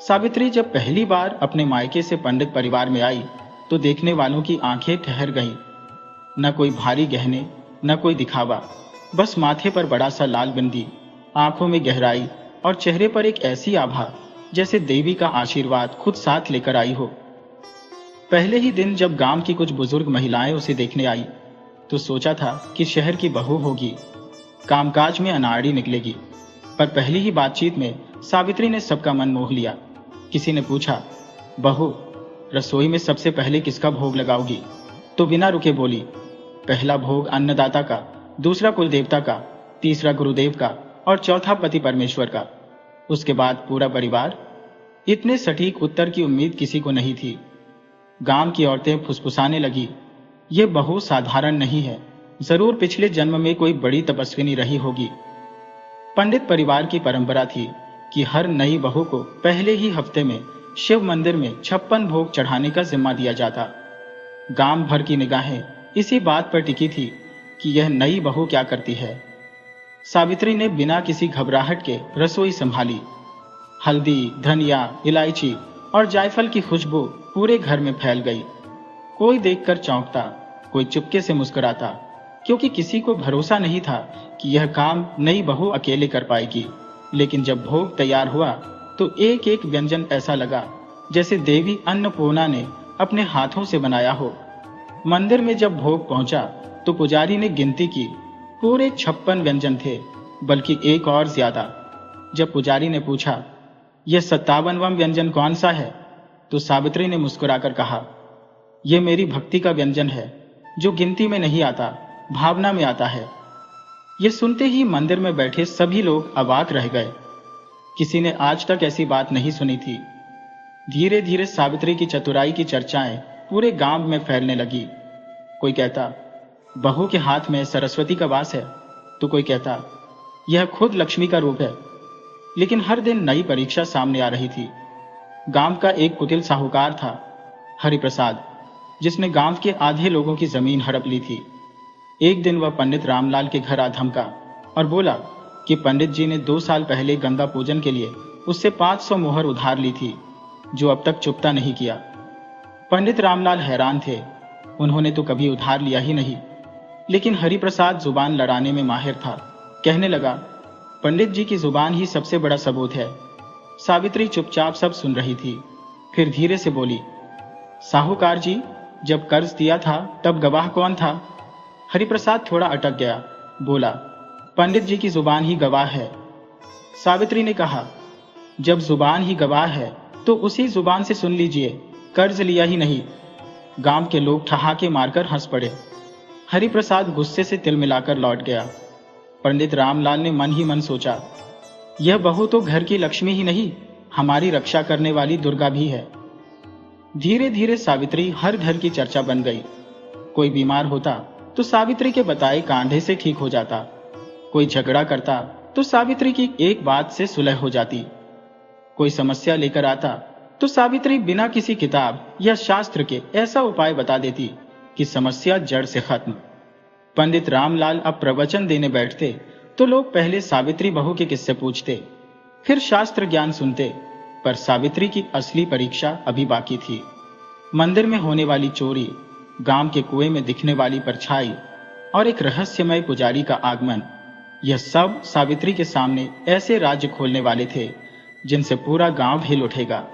सावित्री जब पहली बार अपने मायके से पंडित परिवार में आई तो देखने वालों की आंखें ठहर गईं। न कोई भारी गहने, न कोई दिखावा, बस माथे पर बड़ा सा लाल बिंदी, आंखों में गहराई और चेहरे पर एक ऐसी आभा जैसे देवी का आशीर्वाद खुद साथ लेकर आई हो। पहले ही दिन जब गांव की कुछ बुजुर्ग महिलाएं उसे देखने आई तो सोचा था कि शहर की बहू होगी, कामकाज में अनाड़ी निकलेगी। पर पहली ही बातचीत में सावित्री ने सबका मन मोह लिया। किसी ने पूछा, बहू, रसोई में सबसे पहले किसका भोग लगाओगी? तो बिना रुके बोली, पहला भोग अन्नदाता का, दूसरा कुल देवता का, तीसरा गुरुदेव का और चौथा पति परमेश्वर का, उसके बाद पूरा परिवार। इतने सटीक उत्तर की उम्मीद किसी को नहीं थी। गांव की औरतें फुसफुसाने लगी, ये बहू साधारण नहीं है, जरूर पिछले जन्म में कोई बड़ी तपस्विनी रही होगी। पंडित परिवार की परंपरा थी कि हर नई बहू को पहले ही हफ्ते में शिव मंदिर में 56 भोग चढ़ाने का जिम्मा दिया जाता। गांव भर की निगाहें इसी बात पर टिकी थी कि यह नई बहू क्या करती है। सावित्री ने बिना किसी घबराहट के रसोई संभाली। हल्दी, धनिया, इलायची और जायफल की खुशबू पूरे घर में फैल गई। कोई देखकर चौंकता, कोई चुपके से मुस्कुराता, क्योंकि किसी को भरोसा नहीं था कि यह काम नई बहू अकेले कर पाएगी। लेकिन जब भोग तैयार हुआ तो एक एक व्यंजन ऐसा लगा जैसे देवी अन्नपूर्णा ने अपने हाथों से बनाया हो। मंदिर में जब भोग पहुंचा तो पुजारी ने गिनती की, पूरे 56 व्यंजन थे, बल्कि एक और ज्यादा। जब पुजारी ने पूछा, यह 57वां व्यंजन कौन सा है? तो सावित्री ने मुस्कुराकर कहा, यह मेरी भक्ति का व्यंजन है, जो गिनती में नहीं आता, भावना में आता है। यह सुनते ही मंदिर में बैठे सभी लोग अवाक रह गए। किसी ने आज तक ऐसी बात नहीं सुनी थी। धीरे धीरे सावित्री की चतुराई की चर्चाएं पूरे गांव में फैलने लगी। कोई कहता, बहू के हाथ में सरस्वती का वास है, तो कोई कहता, यह खुद लक्ष्मी का रूप है। लेकिन हर दिन नई परीक्षा सामने आ रही थी। गांव का एक कुटिल साहूकार था, हरिप्रसाद, जिसने गांव के आधे लोगों की जमीन हड़प ली थी। एक दिन वह पंडित रामलाल के घर आ धमका और बोला कि पंडित जी ने 2 साल पहले गंगा पूजन के लिए उससे 500 मोहर उधार ली थी, जो अब तक चुकता नहीं किया। पंडित रामलाल हैरान थे, उन्होंने तो कभी उधार लिया ही नहीं। लेकिन हरिप्रसाद जुबान लड़ाने में माहिर था। कहने लगा, पंडित जी की जुबान ही सबसे बड़ा सबूत है। सावित्री चुपचाप सब सुन रही थी, फिर धीरे से बोली, साहूकार जी, जब कर्ज दिया था तब गवाह कौन था? हरिप्रसाद थोड़ा अटक गया, बोला, पंडित जी की जुबान ही गवाह है। सावित्री ने कहा, जब जुबान ही गवाह है तो उसी जुबान से सुन लीजिए, कर्ज लिया ही नहीं। गांव के लोग ठहाके मारकर हंस पड़े। हरिप्रसाद गुस्से से तिल मिलाकर लौट गया। पंडित रामलाल ने मन ही मन सोचा, यह बहू तो घर की लक्ष्मी ही नहीं, हमारी रक्षा करने वाली दुर्गा भी है। धीरे धीरे सावित्री हर घर की चर्चा बन गई। कोई बीमार होता तो सावित्री के बताए कांधे से ठीक हो जाता। कोई झगड़ा करता तो सावित्री की एक बात से सुलह हो जाती। कोई समस्या लेकर आता तो सावित्री बिना किसी किताब या शास्त्र के ऐसा उपाय बता देती कि समस्या जड़ से खत्म। पंडित रामलाल अब प्रवचन देने बैठते तो लोग पहले सावित्री बहू के किस्से पूछते, फिर शास्त्र ज्ञान सुनते। पर सावित्री की असली परीक्षा अभी बाकी थी। मंदिर में होने वाली चोरी, गांव के कुएं में दिखने वाली परछाई और एक रहस्यमय पुजारी का आगमन, यह सब सावित्री के सामने ऐसे राज्य खोलने वाले थे जिनसे पूरा गांव हिल उठेगा।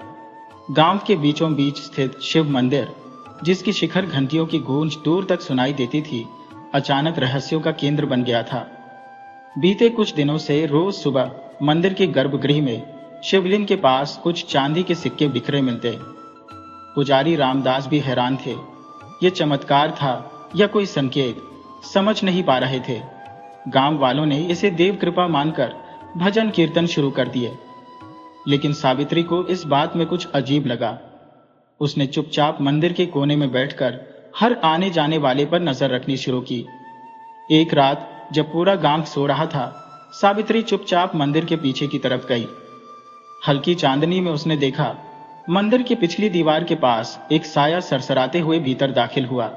गांव के बीचों बीच स्थित शिव मंदिर, जिसकी शिखर घंटियों की गूंज दूर तक सुनाई देती थी, अचानक रहस्यों का केंद्र बन गया था। बीते कुछ दिनों से रोज सुबह मंदिर के गर्भगृह में शिवलिंग के पास कुछ चांदी के सिक्के बिखरे मिलते। पुजारी रामदास भी हैरान थे। ये चमत्कार था या कोई संकेत, समझ नहीं पा रहे थे। गांव वालों ने इसे देव कृपा मानकर भजन कीर्तन शुरू कर दिए। लेकिन सावित्री को इस बात में कुछ अजीब लगा। उसने चुपचाप मंदिर के कोने में बैठकर हर आने जाने वाले पर नजर रखनी शुरू की। एक रात जब पूरा गांव सो रहा था, सावित्री चुपचाप मंदिर के पीछे की तरफ गई। हल्की चांदनी में उसने देखा मंदिर की पिछली दीवार के पास एक साया सरसराते हुए भीतर दाखिल हुआ।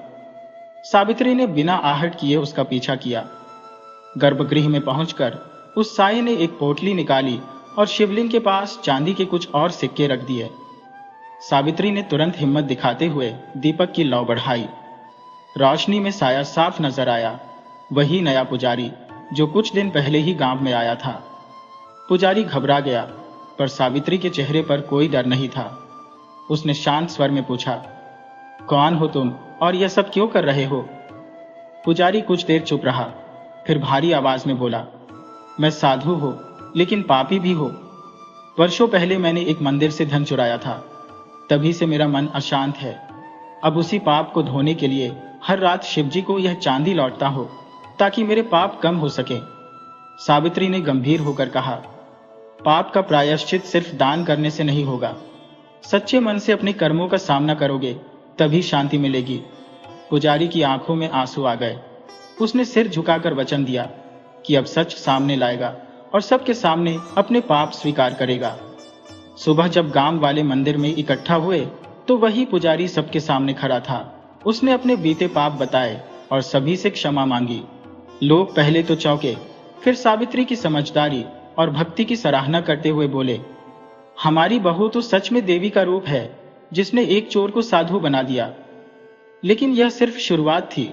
सावित्री ने बिना आहट किए उसका पीछा किया। गर्भगृह में पहुंचकर उस साये ने एक पोटली निकाली और शिवलिंग के पास चांदी के कुछ और सिक्के रख दिए। सावित्री ने तुरंत हिम्मत दिखाते हुए दीपक की लौ बढ़ाई। रोशनी में साया साफ नजर आया, वही नया पुजारी जो कुछ दिन पहले ही गांव में आया था। पुजारी घबरा गया, पर सावित्री के चेहरे पर कोई डर नहीं था। उसने शांत स्वर में पूछा, कौन हो तुम और यह सब क्यों कर रहे हो? पुजारी कुछ देर चुप रहा, फिर भारी आवाज में बोला, मैं साधु हूं, लेकिन पापी भी हूं। वर्षों पहले मैंने एक मंदिर से धन चुराया था, तभी से मेरा मन अशांत है। अब उसी पाप को धोने के लिए हर रात शिवजी को यह चांदी लौटता हो, ताकि मेरे पाप कम हो सके। सावित्री ने गंभीर होकर कहा, पाप का प्रायश्चित सिर्फ दान करने से नहीं होगा। सच्चे मन से अपने कर्मों का सामना करोगे तभी शांति मिलेगी। पुजारी की आंखों में आंसू आ गए। उसने सिर झुकाकर वचन दिया कि अब सच सामने लाएगा और सबके सामने अपने पाप स्वीकार करेगा। सुबह जब गांव वाले मंदिर में इकट्ठा हुए तो वही पुजारी सबके सामने खड़ा था। उसने अपने बीते पाप बताए और सभी से क्षमा मांगी। लोग पहले तो चौंके, फिर सावित्री की समझदारी और भक्ति की सराहना करते हुए बोले, हमारी बहू तो सच में देवी का रूप है, जिसने एक चोर को साधु बना दिया। लेकिन यह सिर्फ शुरुआत थी।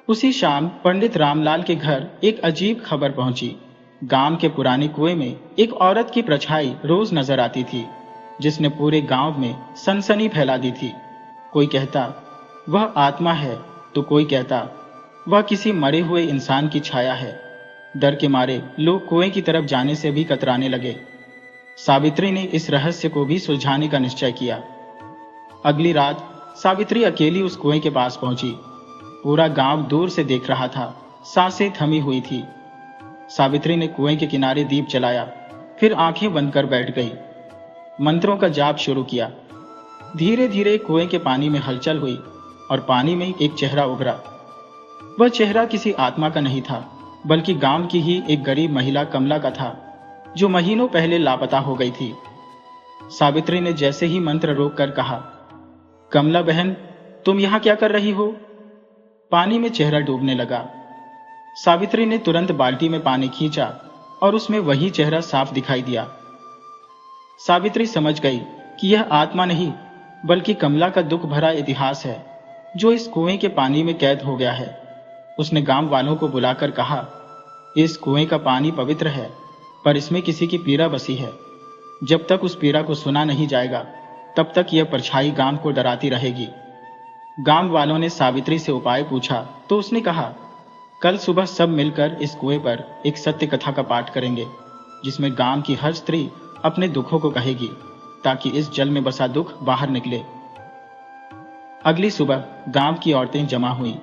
उसी शाम पंडित रामलाल के घर एक अजीब खबर पहुंची। गांव के पुराने कुएं में एक औरत की परछाई रोज नजर आती थी, जिसने पूरे गांव में सनसनी फैला दी थी। कोई कहता वह आत्मा है, तो कोई कहता वह किसी मरे हुए इंसान की छाया है। डर के मारे लोग कुएं की तरफ जाने से भी कतराने लगे। सावित्री ने इस रहस्य को भी सुलझाने का निश्चय किया। अगली रात सावित्री अकेली उस कुएं के पास पहुंची। पूरा गांव दूर से देख रहा था, सांसें थमी हुई थी। सावित्री ने कुएं के किनारे दीप जलाया, फिर आंखें बंद कर बैठ गई। मंत्रों का जाप शुरू किया। धीरे धीरे कुएं के पानी में हलचल हुई और पानी में एक चेहरा उभरा। वह चेहरा किसी आत्मा का नहीं था, बल्कि गांव की ही एक गरीब महिला कमला का था, जो महीनों पहले लापता हो गई थी। सावित्री ने जैसे ही मंत्र रोककर कहा, कमला बहन, तुम यहां क्या कर रही हो? पानी में चेहरा डूबने लगा। सावित्री ने तुरंत बाल्टी में पानी खींचा और उसमें वही चेहरा साफ दिखाई दिया। सावित्री समझ गई कि यह आत्मा नहीं, बल्कि कमला का दुख भरा इतिहास है, जो इस कुएं के पानी में कैद हो गया है। उसने गांव वालों को बुलाकर कहा, इस कुएं का पानी पवित्र है, पर इसमें किसी की पीड़ा बसी है। जब तक उस पीड़ा को सुना नहीं जाएगा, तब तक यह परछाई गांव को डराती रहेगी। गांव वालों ने सावित्री से उपाय पूछा तो उसने कहा, कल सुबह सब मिलकर इस कुएं पर एक सत्य कथा का पाठ करेंगे, जिसमें गांव की हर स्त्री अपने दुखों को कहेगी, ताकि इस जल में बसा दुख बाहर निकले। अगली सुबह गांव की औरतें जमा हुई।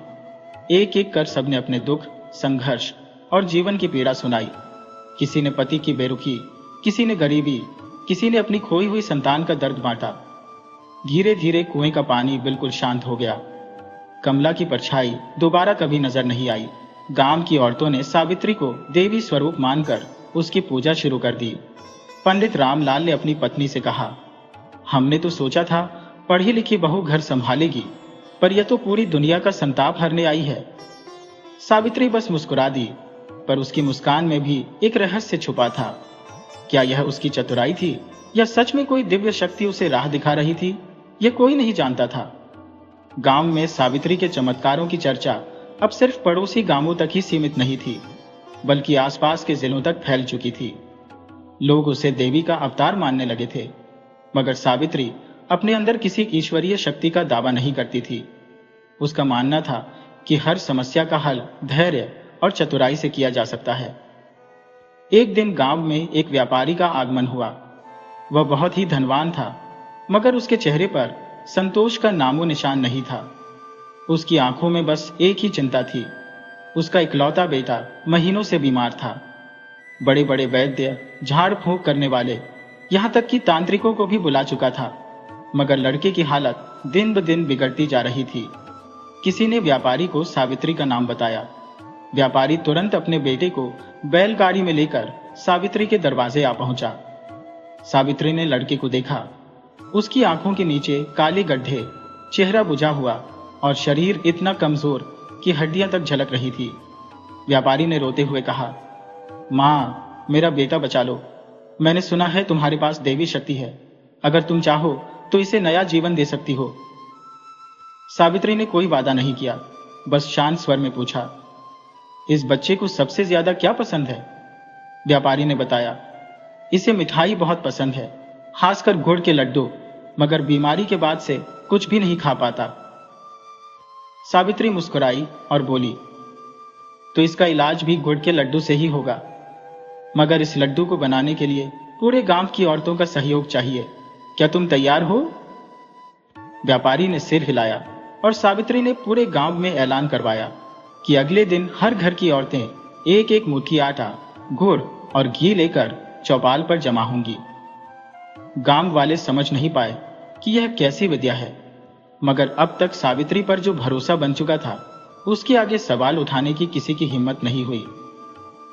एक एक कर सबने अपने दुख, संघर्ष और जीवन की पीड़ा सुनाई। किसी ने पति की बेरुखी, किसी ने गरीबी, किसी ने अपनी खोई हुई संतान का दर्द बांटा। धीरे धीरे कुएं का पानी बिल्कुल शांत हो गया। कमला की परछाई दोबारा कभी नजर नहीं आई। गांव की औरतों ने सावित्री को देवी स्वरूप मानकर उसकी पूजा शुरू कर दी। पंडित रामलाल ने अपनी पत्नी से कहा, हमने तो सोचा था पढ़ी लिखी बहू घर संभालेगी, पर यह तो पूरी दुनिया का संताप हरने आई है। सावित्री बस मुस्कुरा दी, पर उसकी मुस्कान में भी एक रहस्य छुपा था। क्या यह उसकी चतुराई थी या सच में कोई दिव्य शक्ति उसे राह दिखा रही थी? यह कोई नहीं जानता था। गांव में सावित्री के चमत्कारों की चर्चा अब सिर्फ पड़ोसी गांवों तक ही सीमित नहीं थी, बल्कि आसपास के जिलों तक फैल चुकी थी। लोग उसे देवी का अवतार मानने लगे थे, मगर सावित्री अपने अंदर किसी ईश्वरीय शक्ति का दावा नहीं करती थी। उसका मानना था कि हर समस्या का हल धैर्य और चतुराई से किया जा सकता है। एक दिन गांव में एक व्यापारी का आगमन हुआ। वह बहुत ही धनवान था, मगर उसके चेहरे पर संतोष का नामो निशान नहीं था। उसकी आंखों में बस एक ही चिंता थी। उसका इकलौता बेटा महीनों से बीमार था। बड़े बड़े वैद्य, झाड़ फूंक करने वाले, यहां तक कि तांत्रिकों को भी बुला चुका था, मगर लड़के की हालत दिन ब दिन बिगड़ती जा रही थी। किसी ने व्यापारी को सावित्री का नाम बताया। व्यापारी तुरंत अपने बेटे को बैलगाड़ी में लेकर सावित्री के दरवाजे आ पहुंचा। सावित्री ने लड़के को देखा। उसकी आंखों के नीचे काले गड्ढे, चेहरा बुझा हुआ और शरीर इतना कमजोर कि हड्डियां तक झलक रही थी। व्यापारी ने रोते हुए कहा, माँ, मेरा बेटा बचा लो। मैंने सुना है तुम्हारे पास देवी शक्ति है। अगर तुम चाहो तो इसे नया जीवन दे सकती हो। सावित्री ने कोई वादा नहीं किया, बस शांत स्वर में पूछा, इस बच्चे को सबसे ज्यादा क्या पसंद है? व्यापारी ने बताया, इसे मिठाई बहुत पसंद है, खासकर गुड़ के लड्डू, मगर बीमारी के बाद से कुछ भी नहीं खा पाता। सावित्री मुस्कुराई और बोली, तो इसका इलाज भी गुड़ के लड्डू से ही होगा, मगर इस लड्डू को बनाने के लिए पूरे गांव की औरतों का सहयोग चाहिए। क्या तुम तैयार हो? व्यापारी ने सिर हिलाया और सावित्री ने पूरे गांव में ऐलान करवाया कि अगले दिन हर घर की औरतें एक एक मुट्ठी आटा, गुड़ और घी लेकर चौपाल पर जमा होंगी। गांव वाले समझ नहीं पाए कि यह कैसी विद्या है, मगर अब तक सावित्री पर जो भरोसा बन चुका था, उसके आगे सवाल उठाने की किसी की हिम्मत नहीं हुई।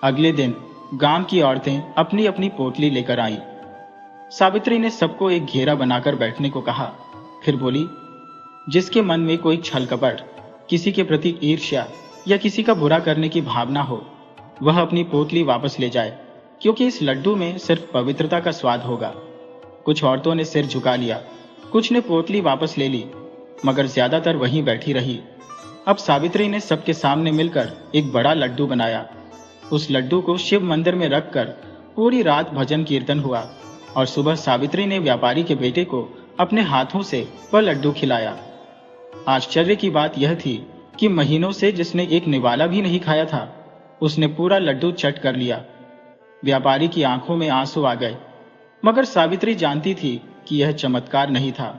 अगले दिन गांव की औरतें अपनी अपनी पोटली लेकर आईं। सावित्री ने सबको एक घेरा बनाकर बैठने को कहा, फिर बोली, जिसके मन में कोई छल कपट, किसी के प्रति ईर्ष्या या किसी का बुरा करने की भावना हो, वह अपनी पोटली वापस ले जाए, क्योंकि इस लड्डू में सिर्फ पवित्रता का स्वाद होगा। कुछ औरतों ने सिर झुका लिया, कुछ ने पोटली वापस ले ली, मगर ज्यादातर वहीं बैठी रही। अब सावित्री ने सबके सामने मिलकर एक बड़ा लड्डू बनाया। उस लड्डू को शिव मंदिर में रखकर पूरी रात भजन कीर्तन हुआ और सुबह सावित्री ने व्यापारी के बेटे को अपने हाथों से वह लड्डू खिलाया। आश्चर्य की बात यह थी कि महीनों से जिसने एक निवाला भी नहीं खाया था, उसने पूरा लड्डू चट कर लिया। व्यापारी की आंखों में आंसू आ गए, मगर सावित्री जानती थी कि यह चमत्कार नहीं था,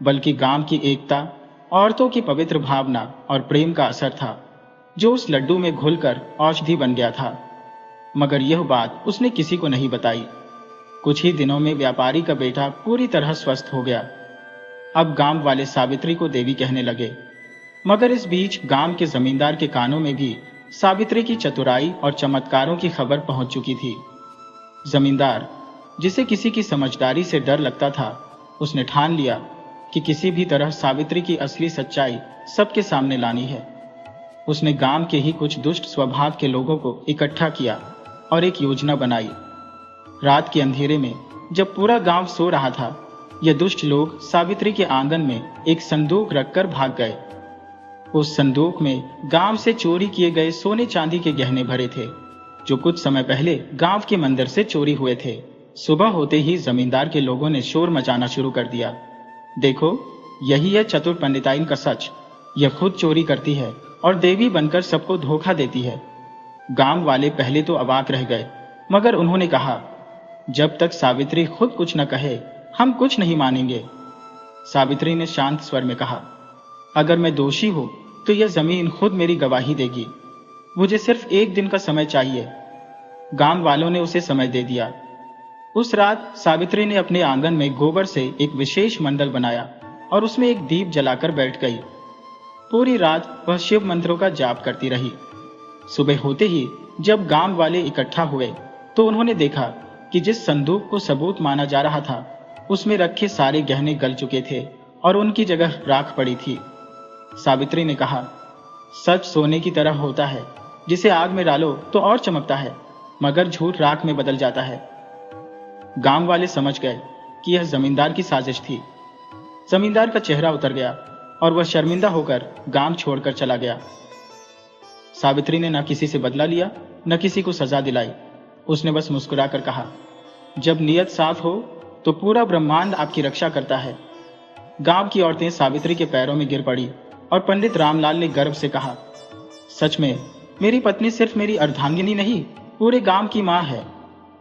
बल्कि गांव की एकता, औरतों की पवित्र भावना और प्रेम का असर था, जो उस लड्डू में घुलकर औषधि बन गया था। मगर यह बात उसने किसी को नहीं बताई। कुछ ही दिनों में व्यापारी का बेटा पूरी तरह स्वस्थ हो गया। अब गांव वाले सावित्री को देवी कहने लगे, मगर इस बीच गांव के जमींदार के कानों में भी सावित्री की चतुराई और चमत्कारों की खबर पहुंच चुकी थी। जमींदार, जिसे किसी की समझदारी से डर लगता था, उसने ठान लिया कि किसी भी तरह सावित्री की असली सच्चाई सबके सामने लानी है। उसने गांव के ही कुछ दुष्ट स्वभाव के लोगों को इकट्ठा किया और एक योजना बनाई। रात के अंधेरे में जब पूरा गांव सो रहा था, ये दुष्ट लोग सावित्री के आंगन में एक संदूक रखकर भाग गए। उस संदूक में गांव से चोरी किए गए सोने चांदी के गहने भरे थे, जो कुछ समय पहले गांव के मंदिर से चोरी हुए थे। सुबह होते ही जमींदार के लोगों ने शोर मचाना शुरू कर दिया, देखो, यही है चतुर पंडिताइन का सच। यह खुद चोरी करती है और देवी बनकर सबको धोखा देती है। गांव वाले पहले तो अवाक रह गए, मगर उन्होंने कहा, जब तक सावित्री खुद कुछ न कहे, हम कुछ नहीं मानेंगे। सावित्री ने शांत स्वर में कहा, अगर मैं दोषी हूं तो यह जमीन खुद मेरी गवाही देगी। मुझे सिर्फ एक दिन का समय चाहिए। गांव वालों ने उसे समय दे दिया। उस रात सावित्री ने अपने आंगन में गोबर से एक विशेष मंडल बनाया और उसमें एक दीप जलाकर बैठ गई। पूरी रात वह शिव मंत्रों का जाप करती रही। सुबह होते ही जब गांव वाले इकट्ठा हुए तो उन्होंने देखा कि जिस संदूक को सबूत माना जा रहा था, उसमें रखे सारे गहने गल चुके थे और उनकी जगह राख पड़ी थी। सावित्री ने कहा, सच सोने की तरह होता है, जिसे आग में डालो तो और चमकता है, मगर झूठ राख में बदल जाता है। गांव वाले समझ गए कि यह जमींदार की साजिश थी। जमींदार का चेहरा उतर गया और वह शर्मिंदा होकर गांव छोड़कर चला गया। सावित्री ने न किसी से बदला लिया, न किसी को सजा दिलाई। उसने बस मुस्कुराकर कहा, जब नियत साफ हो तो पूरा ब्रह्मांड आपकी रक्षा करता है। गांव की औरतें सावित्री के पैरों में गिर पड़ी और पंडित रामलाल ने गर्व से कहा, सच में मेरी पत्नी सिर्फ मेरी अर्धांगिनी नहीं, पूरे गांव की मां है।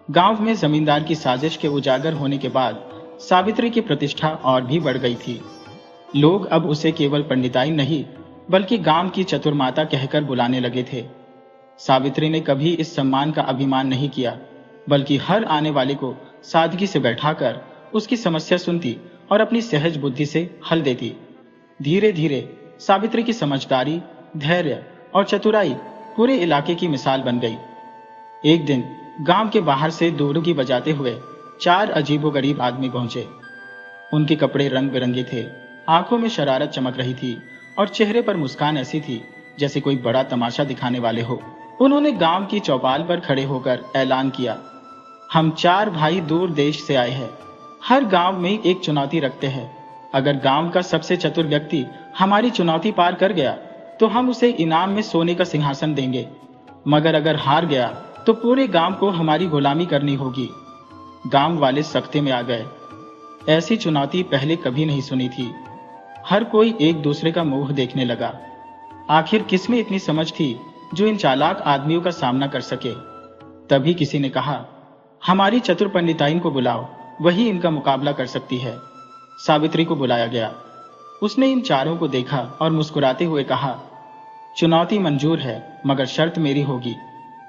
गांव में जमींदार की साजिश के उजागर होने के बाद सावित्री की प्रतिष्ठा और भी बढ़ गई थी। लोग अब उसे केवल पंडिताई नहीं, बल्कि गांव की चतुर्माता कहकर बुलाने लगे थे। सावित्री ने कभी इस सम्मान का अभिमान नहीं किया, बल्कि हर आने वाले को सादगी से बैठाकर उसकी समस्या सुनती और अपनी सहज बुद्धि से हल देती। धीरे धीरे सावित्री की समझदारी, धैर्य और चतुराई पूरे इलाके की मिसाल बन गई। एक दिन गांव के बाहर से दुर्गी बजाते हुए 4 अजीबोगरीब आदमी पहुंचे। उनके कपड़े रंग बिरंगे थे, आंखों में शरारत चमक रही थी और चेहरे पर मुस्कान ऐसी थी जैसे कोई बड़ा तमाशा दिखाने वाले हो। उन्होंने गांव की चौपाल पर खड़े होकर ऐलान किया, हम 4 भाई दूर देश से आए हैं। हर गांव में एक चुनौती रखते हैं। अगर गांव का सबसे चतुर व्यक्ति हमारी चुनौती पार कर गया तो हम उसे इनाम में सोने का सिंहासन देंगे, मगर अगर हार गया तो पूरे गांव को हमारी गुलामी करनी होगी। गांव वाले सख्ते में आ गए। ऐसी चुनौती पहले कभी नहीं सुनी थी। हर कोई एक दूसरे का मुंह देखने लगा। आखिर किसमें इतनी समझ थी जो इन चालाक आदमियों का सामना कर सके। तभी किसी ने कहा, हमारी चतुर पंडिताइन को बुलाओ, वही इनका मुकाबला कर सकती है। सावित्री को बुलाया गया। उसने इन चारों को देखा और मुस्कुराते हुए कहा, चुनौती मंजूर है, मगर शर्त मेरी होगी।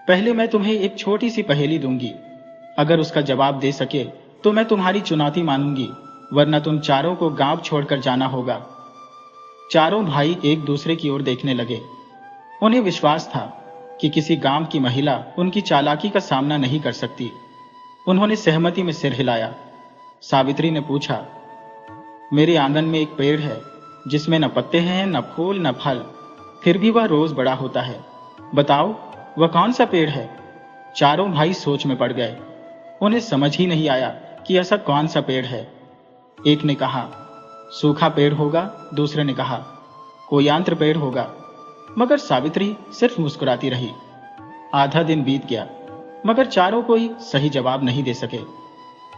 पहले मैं तुम्हें एक छोटी सी पहेली दूंगी। अगर उसका जवाब दे सके तो मैं तुम्हारी चुनौती मानूंगी, वरना तुम चारों को गांव छोड़कर जाना होगा। चारों भाई एक दूसरे की ओर देखने लगे। उन्हें विश्वास था कि किसी गांव की महिला उनकी चालाकी का सामना नहीं कर सकती। उन्होंने सहमति में सिर हिलाया। सावित्री ने पूछा, मेरे आंगन में एक पेड़ है जिसमें न पत्ते हैं, न फूल, न फल, फिर भी वह रोज बड़ा होता है। बताओ वह कौन सा पेड़ है? चारों भाई सोच में पड़ गए। उन्हें समझ ही नहीं आया कि ऐसा कौन सा पेड़ है। एक ने कहा, सूखा पेड़ होगा। दूसरे ने कहा, कोई यंत्र पेड़ होगा। मगर सावित्री सिर्फ मुस्कुराती रही। आधा दिन बीत गया, मगर चारों कोई सही जवाब नहीं दे सके।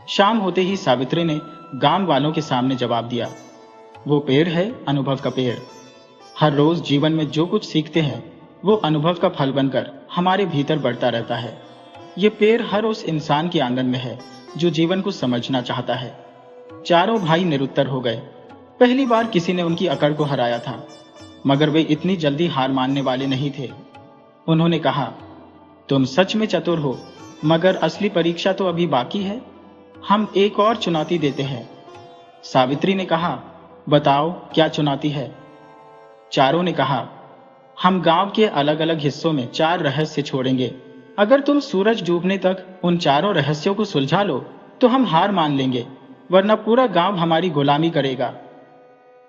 शाम होते ही सावित्री ने गांव वालों के सामने जवाब दिया, वो पेड़ है अनुभव का पेड़। हर रोज जीवन में जो कुछ सीखते हैं वो अनुभव का फल बनकर हमारे भीतर बढ़ता रहता है। ये पेड़ हर उस इंसान के आंगन में है जो जीवन को समझना चाहता है। चारों भाई निरुत्तर हो गए। पहली बार किसी ने उनकी अकड़ को हराया था, मगर वे इतनी जल्दी हार मानने वाले नहीं थे। उन्होंने कहा, तुम सच में चतुर हो, मगर असली परीक्षा तो अभी बाकी है। हम एक और चुनौती देते हैं। सावित्री ने कहा, बताओ क्या चुनौती है? चारों ने कहा, हम गांव के अलग अलग हिस्सों में 4 रहस्य छोड़ेंगे। अगर तुम सूरज डूबने तक उन चारों रहस्यों को सुलझा लो तो हम हार मान लेंगे, वरना पूरा गांव हमारी गुलामी करेगा।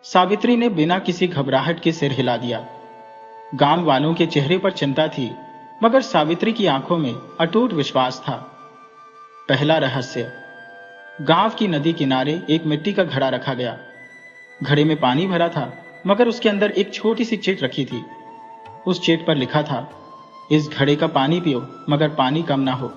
सावित्री ने बिना किसी घबराहट के सिर हिला दिया। गांव वालों के चेहरे पर चिंता थी, मगर सावित्री की आंखों में अटूट विश्वास था। पहला रहस्य। गांव की नदी किनारे एक मिट्टी का घड़ा रखा गया। घड़े में पानी भरा था, मगर उसके अंदर एक छोटी सी चिट रखी थी। उस चिट पर लिखा था, इस घड़े का पानी पियो, मगर पानी कम ना हो।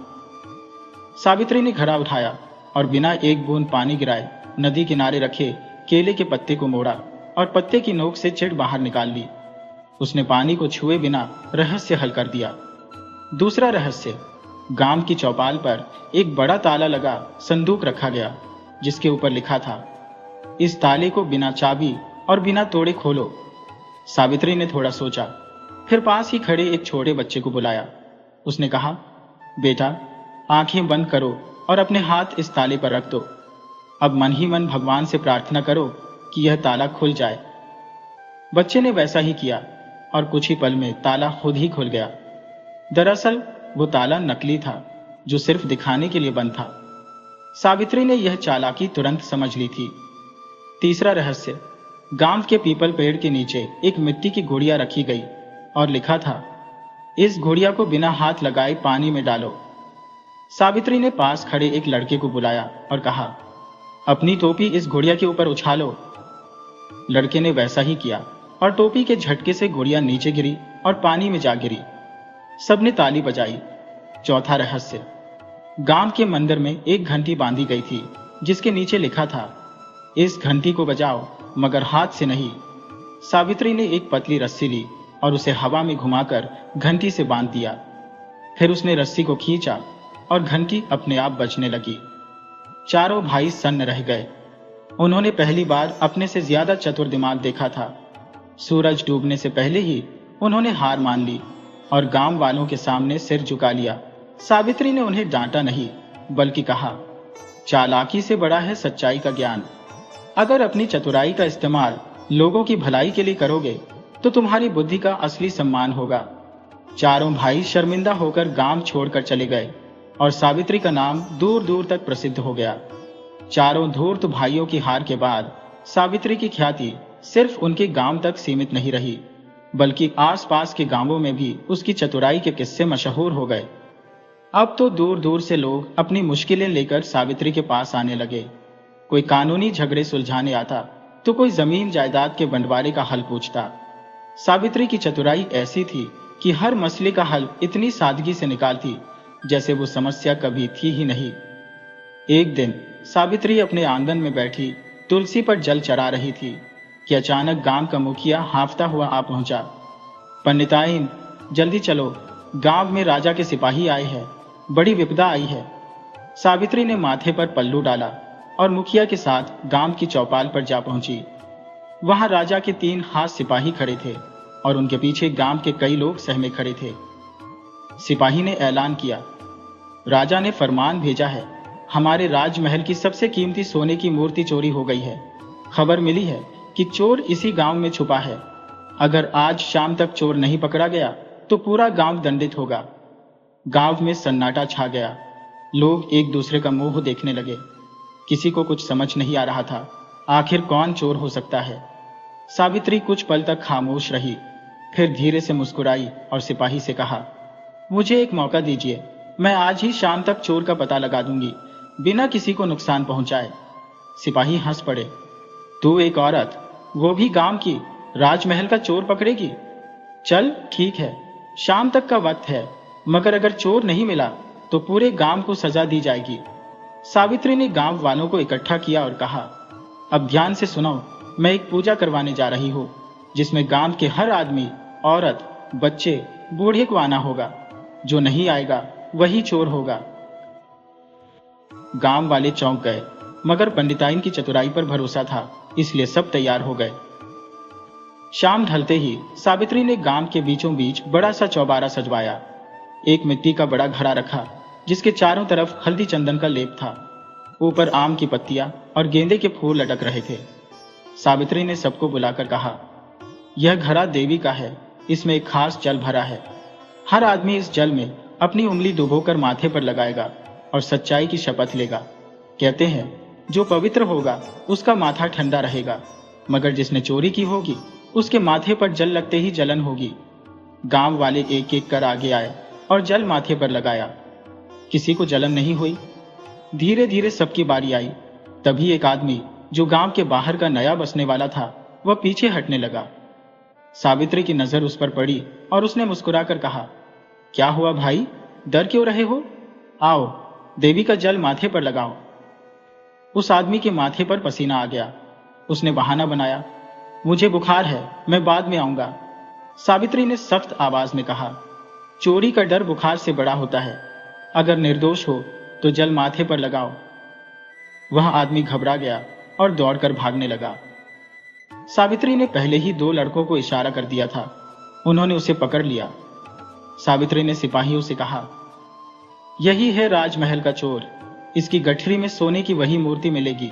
सावित्री ने घड़ा उठाया और बिना एक बूंद पानी गिराए नदी किनारे रखे केले के पत्ते को मोड़ा और पत्ते की नोक से चिट बाहर निकाल ली। उसने पानी को छुए बिना रहस्य हल कर दिया। दूसरा रहस्य। गांव की चौपाल पर एक बड़ा ताला लगा संदूक रखा गया, जिसके ऊपर लिखा था, इस ताले को बिना चाबी और बिना तोड़े खोलो। सावित्री ने थोड़ा सोचा, फिर पास ही खड़े एक छोटे बच्चे को बुलाया। उसने कहा, बेटा आंखें बंद करो और अपने हाथ इस ताले पर रख दो। अब मन ही मन भगवान से प्रार्थना करो कि यह ताला खुल जाए। बच्चे ने वैसा ही किया और कुछ ही पल में ताला खुद ही खुल गया। दरअसल वो ताला नकली था, जो सिर्फ दिखाने के लिए बंद था। सावित्री ने यह चालाकी तुरंत समझ ली थी। तीसरा रहस्य। गांव के पीपल पेड़ के नीचे एक मिट्टी की गुड़िया रखी गई और लिखा था, इस गुड़िया को बिना हाथ लगाए पानी में डालो। सावित्री ने पास खड़े एक लड़के को बुलाया और कहा, अपनी टोपी इस गुड़िया के ऊपर उछालो। लड़के ने वैसा ही किया और टोपी के झटके से गुड़िया नीचे गिरी और पानी में जा गिरी। सबने ताली बजाई। चौथा रहस्य। गांव के मंदिर में एक घंटी बांधी गई थी, जिसके नीचे लिखा था, इस घंटी को बजाओ मगर हाथ से नहीं। सावित्री ने एक पतली रस्सी ली और उसे हवा में घुमाकर घंटी से बांध दिया। फिर उसने रस्सी को खींचा और घंटी अपने आप बजने लगी। चारों भाई सन्न रह गए। उन्होंने पहली बार अपने से ज्यादा चतुर दिमाग देखा था। सूरज डूबने से पहले ही उन्होंने हार मान ली और गांव वालों के सामने सिर झुका लिया। सावित्री ने उन्हें डांटा नहीं, बल्कि कहा, चालाकी से बड़ा है सच्चाई का ज्ञान। अगर अपनी चतुराई का इस्तेमाल लोगों की भलाई के लिए करोगे तो तुम्हारी बुद्धि का असली सम्मान होगा। चारों भाई शर्मिंदा होकर गांव छोड़कर चले गए और सावित्री का नाम दूर दूर तक प्रसिद्ध हो गया। चारों धूर्त भाइयों की हार के बाद सावित्री की ख्याति सिर्फ उनके गांव तक सीमित नहीं रही, बल्कि आसपास के गांवों में भी उसकी चतुराई के किस्से मशहूर हो गए। अब तो दूर दूर से लोग अपनी मुश्किलें लेकर सावित्री के पास आने लगे। कोई कानूनी झगड़े सुलझाने आता तो कोई जमीन जायदाद के बंटवारे का हल पूछता। सावित्री की चतुराई ऐसी थी कि हर मसले का हल इतनी सादगी से निकालती जैसे वो समस्या कभी थी ही नहीं। एक दिन सावित्री अपने आंगन में बैठी तुलसी पर जल चढ़ा रही थी कि अचानक गांव का मुखिया हांफता हुआ आ पहुंचा। पंडिताइन, जल्दी चलो, गांव में राजा के सिपाही आए हैं, बड़ी विपदा आई है। सावित्री ने माथे पर पल्लू डाला और मुखिया के साथ गांव की चौपाल पर जा पहुंची। वहां राजा के 3 हाथ सिपाही खड़े थे और उनके पीछे गांव के कई लोग सहमे खड़े थे। सिपाही ने ऐलान किया, राजा ने फरमान भेजा है, हमारे राजमहल की सबसे कीमती सोने की मूर्ति चोरी हो गई है। खबर मिली है कि चोर इसी गांव में छुपा है। अगर आज शाम तक चोर नहीं पकड़ा गया तो पूरा गांव दंडित होगा। गांव में सन्नाटा छा गया। लोग एक दूसरे का मुंह देखने लगे। किसी को कुछ समझ नहीं आ रहा था, आखिर कौन चोर हो सकता है। सावित्री कुछ पल तक खामोश रही, फिर धीरे से मुस्कुराई और सिपाही से कहा, मुझे एक मौका दीजिए, मैं आज ही शाम तक चोर का पता लगा दूंगी, बिना किसी को नुकसान पहुंचाए। सिपाही हंस पड़े, तू एक औरत, वो भी गांव की, राजमहल का चोर पकड़ेगी? चल ठीक है, शाम तक का वक्त है, मगर अगर चोर नहीं मिला तो पूरे गांव को सजा दी जाएगी। सावित्री ने गांव वालों को इकट्ठा किया और कहा, अब ध्यान से सुनो, मैं एक पूजा करवाने जा रही हूं जिसमें गांव के हर आदमी, औरत, बच्चे, बूढ़े को आना होगा। जो नहीं आएगा वही चोर होगा। गांव वाले चौंक गए, मगर पंडिताइन की चतुराई पर भरोसा था, इसलिए सब तैयार हो गए। शाम ढलते ही सावित्री ने गांव के बीचों बीच बड़ा सा चौबारा सजवाया। एक मिट्टी का बड़ा घड़ा रखा जिसके चारों तरफ हल्दी चंदन का लेप था। ऊपर आम की पत्तियां और गेंदे के फूल लटक रहे थे। सावित्री ने सबको बुलाकर कहा, यह घड़ा देवी का है, इसमें एक खास जल भरा है। हर आदमी इस जल में अपनी उंगली डुबोकर माथे पर लगाएगा और सच्चाई की शपथ लेगा। कहते हैं जो पवित्र होगा उसका माथा ठंडा रहेगा, मगर जिसने चोरी की होगी उसके माथे पर जल लगते ही जलन होगी। गांव वाले एक एक कर आगे आए और जल माथे पर लगाया। किसी को जलन नहीं हुई। धीरे धीरे सबकी बारी आई। तभी एक आदमी जो गांव के बाहर का नया बसने वाला था, वह पीछे हटने लगा। सावित्री की नजर उस पर पड़ी और उसने मुस्कुराकर कहा, क्या हुआ भाई, डर क्यों रहे हो? आओ, देवी का जल माथे पर लगाओ। उस आदमी के माथे पर पसीना आ गया। उसने बहाना बनाया, मुझे बुखार है, मैं बाद में आऊंगा। सावित्री ने सख्त आवाज में कहा, चोरी का डर बुखार से बड़ा होता है। अगर निर्दोष हो तो जल माथे पर लगाओ। वह आदमी घबरा गया और दौड़कर भागने लगा। सावित्री ने पहले ही 2 लड़कों को इशारा कर दिया था। उन्होंने उसे पकड़ लिया। सावित्री ने सिपाहियों से कहा, यही है राजमहल का चोर, इसकी गठरी में सोने की वही मूर्ति मिलेगी।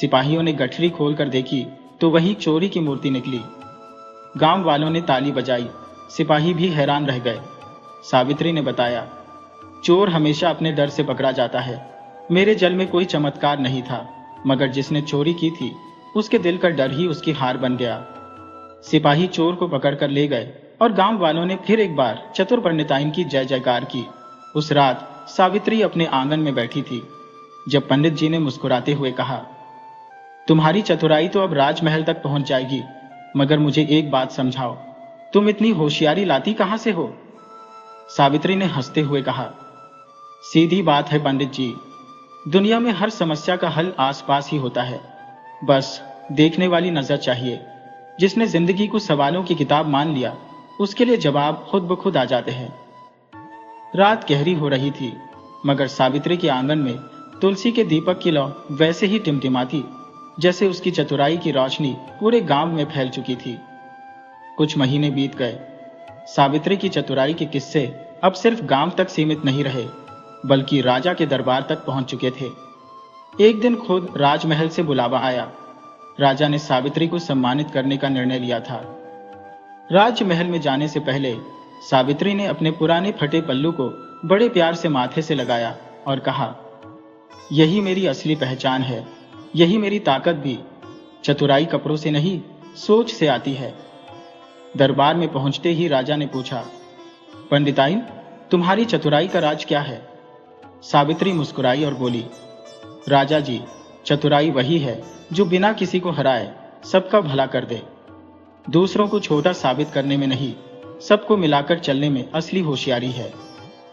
सिपाहियों ने गठरी खोलकर देखी तो वही चोरी की मूर्ति निकली। गांव वालों ने ताली बजाई। सिपाही भी हैरान रह गए। सावित्री ने बताया, चोर हमेशा अपने डर से पकड़ा जाता है। मेरे जल में कोई चमत्कार नहीं था, मगर जिसने चोरी की थी उसके दिल का डर ही उसकी हार बन गया। सिपाही चोर को पकड़कर ले गए और गांव वालों ने फिर एक बार चतुर पंडिताइन की जय जयकार की। उस रात सावित्री अपने आंगन में बैठी थी जब पंडित जी ने मुस्कुराते हुए कहा, तुम्हारी चतुराई तो अब राजमहल तक पहुंच जाएगी, मगर मुझे एक बात समझाओ, तुम इतनी होशियारी लाती कहां से हो? सावित्री ने हंसते हुए कहा, सीधी बात है पंडित जी, दुनिया में हर समस्या का हल आसपास ही होता है, बस देखने वाली नजर चाहिए। जिसने जिंदगी को सवालों की किताब मान लिया उसके लिए जवाब खुद ब खुद आ जाते हैं। रात गहरी हो रही थी, मगर सावित्री के आंगन में तुलसी के दीपक की लौ वैसे ही टिमटिमाती जैसे उसकी चतुराई की रोशनी पूरे गांव में फैल चुकी थी। कुछ महीने बीत गए। सावित्री की चतुराई के किस्से अब सिर्फ गांव तक सीमित नहीं रहे, बल्कि राजा के दरबार तक पहुंच चुके थे। एक दिन खुद राजमहल से बुलावा आया। राजा ने सावित्री को सम्मानित करने का निर्णय लिया था। राजमहल में जाने से पहले सावित्री ने अपने पुराने फटे पल्लू को बड़े प्यार से माथे से लगाया और कहा, यही मेरी असली पहचान है, यही मेरी ताकत भी। चतुराई कपड़ों से नहीं, सोच से आती है। दरबार में पहुंचते ही राजा ने पूछा, पंडिताइन, तुम्हारी चतुराई का राज क्या है? सावित्री मुस्कुराई और बोली, राजा जी, चतुराई वही है जो बिना किसी को हराए सबका भला कर दे। दूसरों को छोटा साबित करने में नहीं, सबको मिलाकर चलने में असली होशियारी है।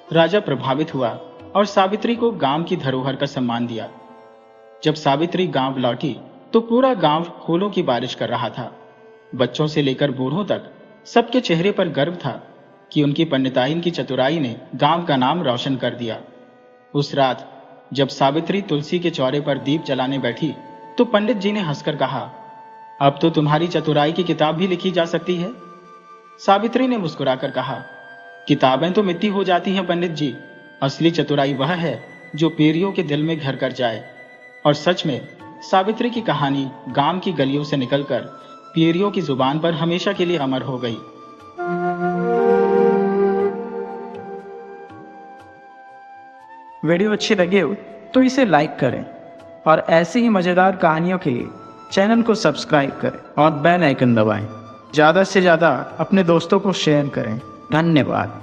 राजा प्रभावित हुआ और सावित्री को गांव की धरोहर का सम्मान दिया। जब सावित्री गांव लौटी तो पूरा गांव फूलों की बारिश कर रहा था। बच्चों से लेकर बूढ़ों तक सबके चेहरे पर गर्व था कि उनकी पंडिताइन की चतुराई ने गांव का नाम रोशन कर दिया। उस रात जब सावित्री तुलसी के चौरे पर दीप जलाने बैठी तो पंडित जी ने हंसकर कहा, अब तो तुम्हारी चतुराई की किताब भी लिखी जा सकती है। सावित्री ने मुस्कुराकर कहा, किताबें तो मिट्टी हो जाती हैं पंडित जी, असली चतुराई वह है जो पीढ़ियों के दिल में घर कर जाए। और सच में सावित्री की कहानी गांव की गलियों से निकलकर पीढ़ियों की जुबान पर हमेशा के लिए अमर हो गई। वीडियो अच्छी लगे हो तो इसे लाइक करें और ऐसी ही मज़ेदार कहानियों के लिए चैनल को सब्सक्राइब करें और बेल आइकन दबाएं। ज़्यादा से ज़्यादा अपने दोस्तों को शेयर करें। धन्यवाद।